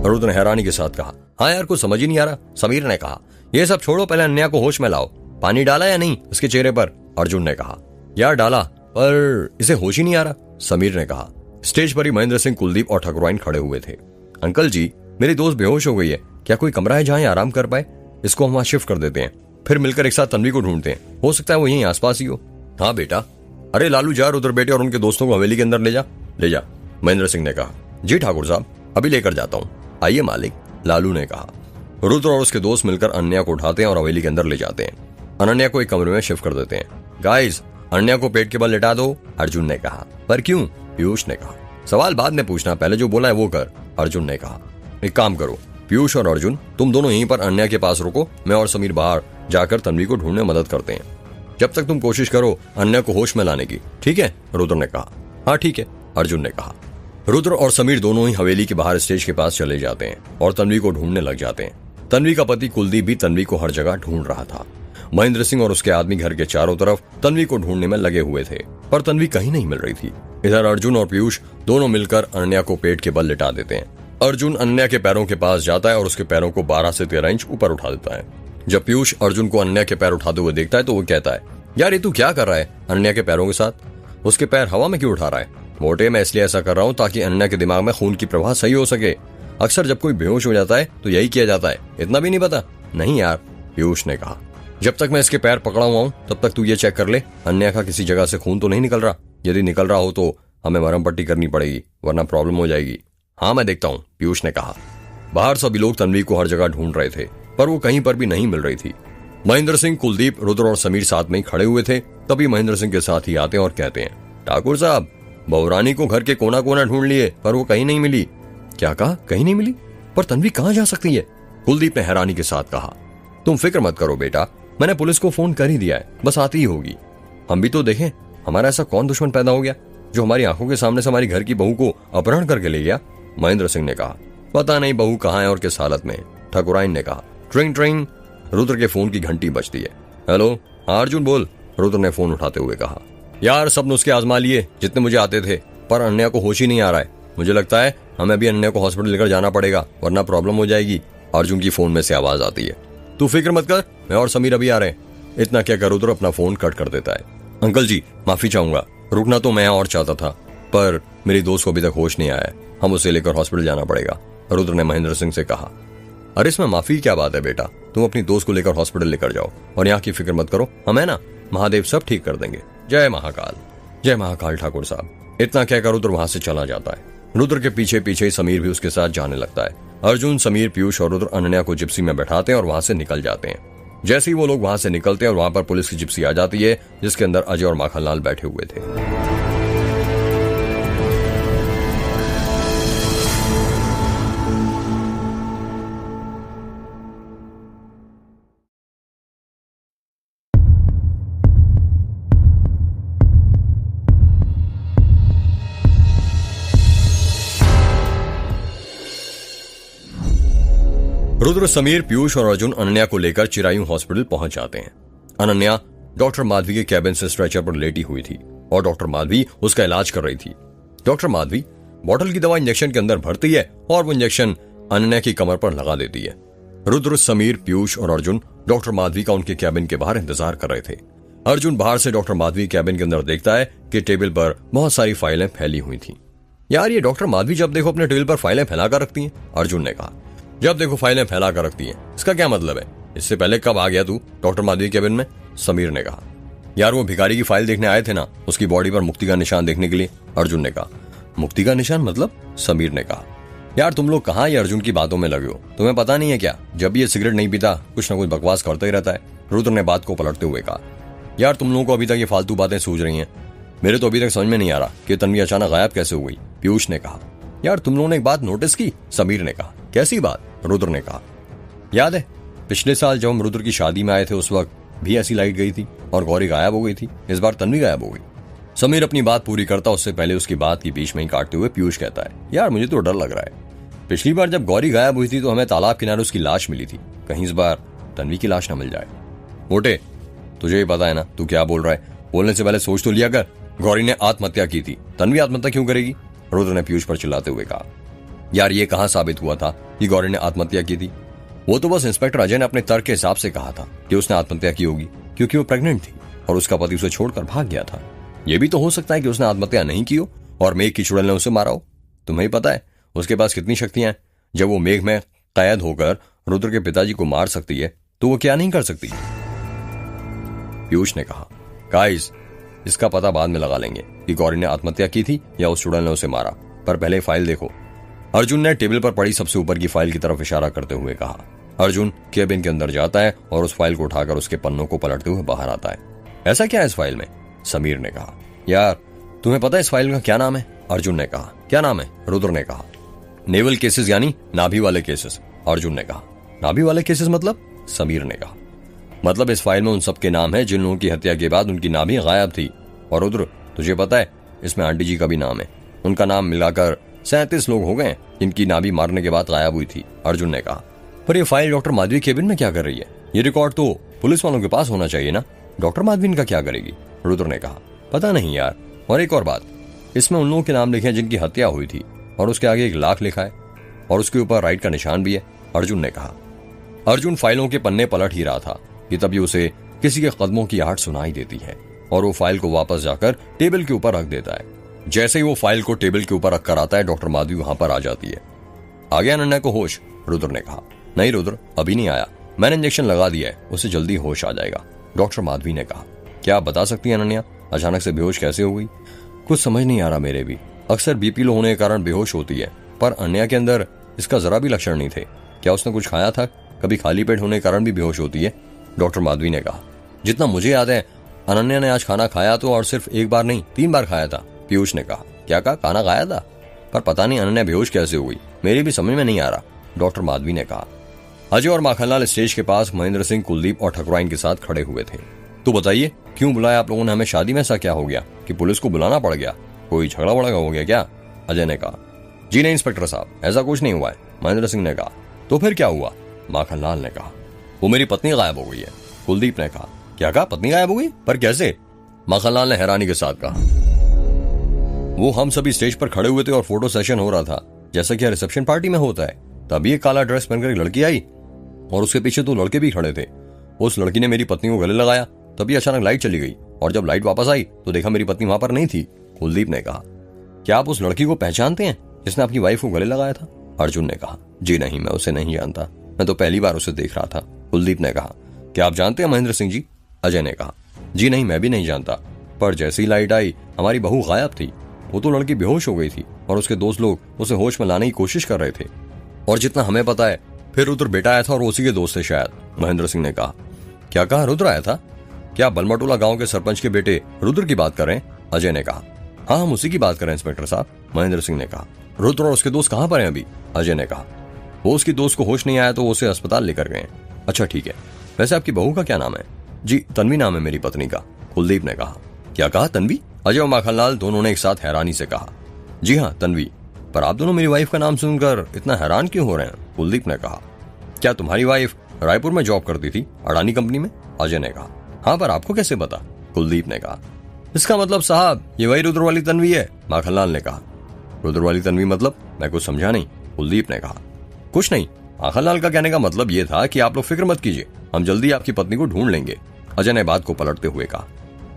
Speaker 1: रुद्र ने हैरानी के साथ कहा। हाँ यार कुछ समझ ही नहीं आ रहा, समीर ने कहा। ये सब छोड़ो, पहले अनन्या को होश में लाओ। पानी डाला या नहीं उसके चेहरे पर, अर्जुन ने कहा। यार डाला पर इसे होश ही नहीं आ रहा, समीर ने कहा। स्टेज पर ही महेंद्र सिंह, कुलदीप और ठकुराइन खड़े हुए थे। अंकल जी मेरी दोस्त बेहोश हो गई है, क्या कोई कमरा है जहां आराम कर पाए, इसको हम वहां शिफ्ट कर देते हैं, फिर मिलकर एक साथ तन्वी को ढूंढते हैं, हो सकता है वो यहीं आसपास ही हो। हाँ बेटा। अरे लालू जा रुद्र बेटे और उनके दोस्तों को हवेली के अंदर ले जा, महेंद्र सिंह ने कहा। जी ठाकुर साहब अभी लेकर जाता हूँ, आइए मालिक, लालू ने कहा। रुद्र और उसके दोस्त मिलकर अनन्या को उठाते हैं और हवेली के अंदर ले जाते हैं। अनन्या को एक कमरे में शिफ्ट कर देते हैं। गाइस अनन्या को पेट के बल लेटा दो, अर्जुन ने कहा। पर क्यों, पीयूष ने कहा। सवाल बाद में पूछना, पहले जो बोला है वो कर, अर्जुन ने कहा। एक काम करो पीयूष और अर्जुन, तुम दोनों यहीं पर अनन्या के पास रुको, मैं और समीर बाहर जाकर तन्वी को ढूंढने में मदद करते हैं, जब तक तुम कोशिश करो अनन्या को होश में लाने की, ठीक है, रुद्र ने कहा। हाँ ठीक है, अर्जुन ने कहा। रुद्र और समीर दोनों ही हवेली के बाहर स्टेज के पास चले जाते हैं और तन्वी को ढूंढने लग जाते हैं। तन्वी का पति कुलदीप भी तन्वी को हर जगह ढूंढ रहा था। महेंद्र सिंह और उसके आदमी घर के चारों तरफ तन्वी को ढूंढने में लगे हुए थे, पर तन्वी कहीं नहीं मिल रही थी। इधर अर्जुन और पीयूष दोनों मिलकर अनन्या को पेट के बल लिटा देते हैं। अर्जुन अनन्या के पैरों के पास जाता है और उसके पैरों को 12 से 13 इंच ऊपर उठा देता है। जब पीयूष अर्जुन को अनन्या के पैर उठाते हुए देखता है तो वो कहता है, यार ये तू क्या कर रहा है अनन्या के पैरों के साथ, उसके पैर हवा में क्यों उठा रहा है। मोटे मैं इसलिए ऐसा कर रहा हूँ ताकि अनन्या के दिमाग में खून की प्रवाह सही हो सके। अक्सर जब कोई बेहोश हो जाता है तो यही किया जाता है, इतना भी नहीं पता? नहीं यार, पीयूष ने कहा। जब तक मैं इसके पैर पकड़ा हुआ हूं तब तक तू ये चेक कर ले, अन्य का किसी जगह से खून तो नहीं निकल रहा। यदि निकल रहा हो तो हमें मरहम पट्टी करनी पड़ेगी, वरना प्रॉब्लम हो जाएगी। हाँ मैं देखता हूँ, पीयूष ने कहा। बाहर सभी लोग तन्वी को हर जगह ढूंढ रहे थे, पर वो कहीं पर भी नहीं मिल रही थी। महेंद्र सिंह, कुलदीप, रुद्र और समीर साथ में ही खड़े हुए थे। तभी महेंद्र सिंह के साथ ही आते हैं और कहते हैं, ठाकुर साहब, बहुरानी को घर के कोना कोना ढूंढ लिए पर वो कहीं नहीं मिली। क्या कहा? कहीं नहीं मिली? पर तन्वी कहाँ जा सकती है? कुलदीप ने हैरानी के साथ कहा। तुम फिक्र मत करो बेटा, मैंने पुलिस को फोन कर ही दिया है, बस आती ही होगी। हम भी तो देखें, हमारा ऐसा कौन दुश्मन पैदा हो गया जो हमारी आंखों के सामने से हमारी घर की बहू को अपहरण करके ले गया? महेंद्र सिंह ने कहा। पता नहीं बहू कहाँ है और किस हालत में। ठाकुराइन ने कहा। ट्रिंग ट्रिंग, रुद्र के फोन की घंटी बजती है। हेलो, हाँ अर्जुन बोल, रुद्र ने फोन उठाते हुए कहा। यार सब नुस्खे आजमा लिए जितने मुझे आते थे, पर अन्य को होश ही नहीं आ रहा है। मुझे लगता है हमें अभी अन्य को हॉस्पिटल लेकर जाना पड़ेगा, वरना प्रॉब्लम हो जाएगी। अर्जुन की फोन में से आवाज आती है। तू फिक्र मत कर, मैं और समीर अभी आ रहे हैं। इतना क्या कर रुद्र अपना फोन कट कर देता है। अंकल जी माफी चाहूंगा, रुकना तो मैं और चाहता था, पर मेरी दोस्त को अभी तक होश नहीं आया है, हम उसे लेकर हॉस्पिटल जाना पड़ेगा, रुद्र ने महेंद्र सिंह से कहा। अरे इसमें माफी की क्या बात है बेटा, तुम अपनी दोस्त को लेकर हॉस्पिटल लेकर जाओ और यहाँ की फिक्र मत करो, हम है ना, महादेव सब ठीक कर देंगे। जय महाकाल, जय महाकाल ठाकुर साहब। इतना कहकर रुद्र वहां से चला जाता है। रुद्र के पीछे पीछे समीर भी उसके साथ जाने लगता है। अर्जुन, समीर, पीयूष और रुद्र अनन्या को जिप्सी में बैठाते हैं और वहां से निकल जाते हैं। जैसे ही वो लोग वहां से निकलते हैं और वहां पर पुलिस की जिप्सी आ जाती है, जिसके अंदर अजय और माखनलाल बैठे हुए थे। रुद्र, समीर, पीयूष और अर्जुन अनन्या को लेकर चिरायू हॉस्पिटल पहुंच जाते हैं। अनन्या डॉक्टर माधवी के कैबिन से स्ट्रेचर पर लेटी हुई थी और डॉक्टर माधवी उसका इलाज कर रही थी। डॉक्टर माधवी बोतल की दवा इंजेक्शन के अंदर भरती है और वो इंजेक्शन अनन्या की कमर पर लगा देती है। रुद्र, समीर, पीयूष और अर्जुन डॉक्टर माधवी का उनके कैबिन के बाहर इंतजार कर रहे थे। अर्जुन बाहर से डॉक्टर माधवी कैबिन के अंदर देखता है कि टेबल पर बहुत सारी फाइलें फैली हुई थी। यार ये डॉक्टर माधवी जब देखो अपने टेबल पर फाइलें फैलाकर रखती हैं, अर्जुन ने कहा। जब देखो फाइलें फैला कर रखती हैं, इसका क्या मतलब है? इससे पहले कब आ गया तू डॉक्टर माधवी केबिन में? समीर ने कहा। यार वो भिखारी की फाइल देखने आए थे ना, उसकी बॉडी पर मुक्ति का निशान देखने के लिए, अर्जुन ने कहा। मुक्ति का निशान मतलब? समीर ने कहा। यार तुम लोग कहाँ ये अर्जुन की बातों में लगे हो, तुम्हें पता नहीं है क्या, जब ये सिगरेट नहीं पीता कुछ ना कुछ बकवास करता ही रहता है, रुद्र ने बात को पलटते हुए कहा। यार तुम लोगों को अभी तक ये फालतू बातें सूझ रही हैं, मेरे तो अभी तक समझ में नहीं आ रहा कि तन्वी अचानक गायब कैसे हो गई, पीयूष ने कहा। यार तुम लोगों ने एक बात नोटिस की, समीर ने कहा। कैसी बात? रुद्र ने कहा। याद है पिछले साल जब हम रुद्र की शादी में आए थे उस वक्त भी ऐसी लाइट गई थी और गौरी गायब हो गई थी, इस बार तन्वी गायब हो गई। समीर अपनी बात पूरी करता उससे पहले उसकी बात की बीच में ही काटते हुए पीयूष कहता है। यार मुझे तो डर लग रहा है, पिछली बार जब गौरी गायब हुई थी तो हमें तालाब किनारे उसकी लाश मिली थी, कहीं इस बार तन्वी की लाश न मिल जाए। मोटे तुझे ही पता है ना तू क्या बोल रहा है, बोलने से पहले सोच तो लिया कर। गौरी ने आत्महत्या की थी, तन्वी आत्महत्या क्यों करेगी? रुद्र ने पीयूष पर चिल्लाते हुए कहा। यार ये कहां साबित हुआ था कि गौरी ने आत्महत्या की थी? वो तो बस इंस्पेक्टर अजय ने अपने तर्क के हिसाब से कहा था कि उसने आत्महत्या की होगी क्योंकि वो प्रेग्नेंट थी और उसका पति उसे छोड़कर भाग गया था। ये भी तो हो सकता है कि उसने आत्महत्या नहीं की हो और मेघ की चुड़ैल ने उसे मारा हो। तुम्हें ही पता है उसके पास कितनी शक्तियां हैं, जब वो मेघ में कैद होकर रुद्र के पिताजी को मार सकती है तो वो क्या नहीं कर सकती? पीयूष ने कहा। गाइस इसका पता बाद में लगा लेंगे कि गौरी ने आत्महत्या की थी या उस चुड़ैल ने उसे मारा, पर पहले फाइल देखो। अर्जुन ने टेबल पर पड़ी सबसे ऊपर की फाइल की तरफ इशारा करते हुए कहा। अर्जुन केबिन के अंदर जाता है और उस फाइल को उठाकर उसके पन्नों को पलटते हुए बाहर आता है। ऐसा क्या है इस फाइल में? समीर ने कहा। यार तुम्हें पता है इस फाइल का क्या नाम है? अर्जुन ने कहा। क्या नाम है? रुद्र ने कहा। नेवल केसेस यानी नाभि वाले केसेस, अर्जुन ने कहा। नाभि वाले केसेस मतलब? समीर ने कहा। मतलब इस फाइल में उन सबके नाम है जिन लोगों की हत्या के बाद उनकी नाभि गायब थी। और रुद्र तुझे पता है इसमें आंटी जी का भी नाम है, उनका नाम मिलाकर 37 लोग हो गए जिनकी नाभि मारने के बाद गायब हुई थी, अर्जुन ने कहा। पर ये फाइल डॉक्टर माधवी केबिन में क्या कर रही है? ये रिकॉर्ड तो पुलिस वालों के पास होना चाहिए ना, डॉक्टर माधवी इनका क्या करेगी? रुद्र ने कहा। पता नहीं यार, और एक और बात, इसमें उन लोगों के नाम लिखे हैं जिनकी हत्या हुई थी और उसके आगे 1 लाख लिखा है और उसके ऊपर राइट का निशान भी है, अर्जुन ने कहा। अर्जुन फाइलों के पन्ने पलट ही रहा था कि तभी उसे किसी के कदमों की आहट सुनाई देती है और वो फाइल को वापस जाकर टेबल के ऊपर रख देता है। जैसे ही वो फाइल को टेबल के ऊपर रखकर आता है डॉक्टर माधवी वहां पर आ जाती है। आ गया अनन्या को होश? रुद्र ने कहा। नहीं रुद्र, अभी नहीं आया, मैंने इंजेक्शन लगा दिया है, उसे जल्दी होश आ जाएगा, डॉक्टर माधवी ने कहा। क्या आप बता सकती हैं अनन्या अचानक से बेहोश कैसे हो गई? कुछ समझ नहीं आ रहा मेरे भी। अक्सर बीपी लो होने के कारण बेहोश होती है, पर अनन्या के अंदर इसका जरा भी लक्षण नहीं थे। क्या उसने कुछ खाया था? कभी खाली पेट होने के कारण भी बेहोश होती है, डॉक्टर माधवी ने कहा। जितना मुझे याद है अनन्या ने आज खाना खाया तो, और सिर्फ एक बार नहीं 3 बार खाया था, पीयूष ने कहा। क्या कहा? खाना खाया था? पर पता नहीं अनन्या बेहोश कैसे हो गई, मेरी भी समझ में नहीं आ रहा, डॉक्टर माधवी ने कहा। अजय और माखनलाल स्टेज के पास महेंद्र सिंह, कुलदीप और ठकुराइन के साथ खड़े हुए थे। तो बताइए क्यों बुलाया आप लोगों ने हमें शादी में? ऐसा क्या हो गया कि पुलिस को बुलाना पड़ गया? कोई झगड़ा वगड़ा हो गया क्या? अजय ने कहा। जी नहीं इंस्पेक्टर साहब, ऐसा कुछ नहीं हुआ है, महेंद्र सिंह ने कहा। तो फिर क्या हुआ? माखनलाल ने कहा। वो मेरी पत्नी गायब हो गई है, कुलदीप ने कहा। क्या कहा? पत्नी गायब हो गई? पर कैसे? माखनलाल ने हैरानी के साथ कहा। वो हम सभी स्टेज पर खड़े हुए थे और फोटो सेशन हो रहा था, जैसा कि रिसेप्शन पार्टी में होता है। तभी एक काला ड्रेस पहनकर एक लड़की आई और उसके पीछे 2 लड़के भी खड़े थे। उस लड़की ने मेरी पत्नी को गले लगाया, तभी अचानक लाइट चली गई और जब लाइट वापस आई तो देखा मेरी पत्नी वहां पर नहीं थी, कुलदीप ने कहा। क्या आप उस लड़की को पहचानते हैं जिसने अपनी वाइफ को गले लगाया था? अर्जुन ने कहा। जी नहीं, मैं उसे नहीं जानता, मैं तो पहली बार उसे देख रहा था, कुलदीप ने कहा। क्या आप जानते हैं महेंद्र सिंह जी? अजय ने कहा। जी नहीं, मैं भी नहीं जानता, पर जैसे ही लाइट आई हमारी बहू गायब थी। वो तो लड़की बेहोश हो गई थी और उसके दोस्त लोग उसे होश में लाने की कोशिश कर रहे थे, और जितना हमें पता है फिर रुद्र बेटा आया था और उसी के दोस्त थे शायद, महेंद्र सिंह ने कहा। क्या कहा? रुद्र आया था? क्या बलमटोला गांव के सरपंच के बेटे रुद्र की बात कर रहे हैं? अजय ने कहा। हाँ, हम उसी की बात कर रहे हैं इंस्पेक्टर साहब, महेंद्र सिंह ने कहा। रुद्र और उसके दोस्त कहाँ पर हैं अभी? अजय ने कहा। वो उसकी दोस्त को होश नहीं आया तो वो उसे अस्पताल लेकर गए। अच्छा ठीक है, वैसे आपकी बहू का क्या नाम है? जी तन्वी नाम है मेरी पत्नी का, कुलदीप ने कहा। क्या कहा? तन्वी? अजय और माखनलाल दोनों ने एक साथ हैरानी से कहा। जी हाँ तन्वी, पर आप दोनों मेरी वाइफ का नाम सुनकर इतना हैरान क्यों हो रहे हैं? कुलदीप ने कहा। क्या तुम्हारी वाइफ रायपुर में जॉब करती थी, अडानी कंपनी में? अजय ने कहा। हाँ, पर आपको कैसे पता? कुलदीप ने कहा। इसका मतलब साहब ये वही रुद्र वाली तन्वी है, माखनलाल ने कहा। रुद्र वाली तन्वी मतलब? मैं कुछ समझा नहीं, कुलदीप ने कहा। कुछ नहीं, माखनलाल का कहने का मतलब ये था कि आप लोग फिक्र मत कीजिए, हम जल्दी आपकी पत्नी को ढूंढ लेंगे, अजय ने बात को पलटते हुए कहा।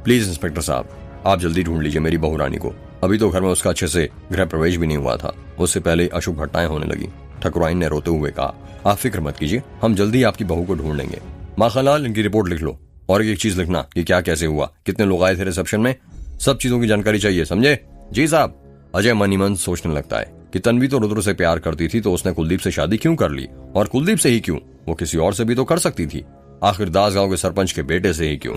Speaker 1: प्लीज इंस्पेक्टर साहब, आप जल्दी ढूंढ लीजिए मेरी बहू रानी को, अभी तो घर में उसका अच्छे से गृह प्रवेश भी नहीं हुआ था, उससे पहले अशुभ घटनाएं होने लगी, ठकुराइन ने रोते हुए कहा। आप फिक्र मत कीजिए, हम जल्दी आपकी बहू को ढूंढ लेंगे। माखनलाल इनकी रिपोर्ट लिख लो, और एक चीज लिखना कि क्या कैसे हुआ, कितने लोग आए थे रिसेप्शन में, सब चीजों की जानकारी चाहिए, समझे? जी साहब। अजय मन ही मन सोचने लगता है कि तन्वी तो रुद्र से प्यार करती थी तो उसने कुलदीप से शादी क्यों कर ली, और कुलदीप से ही क्यों? वो किसी और से भी तो कर सकती थी, आखिर दास गांव के सरपंच के बेटे से ही क्यों?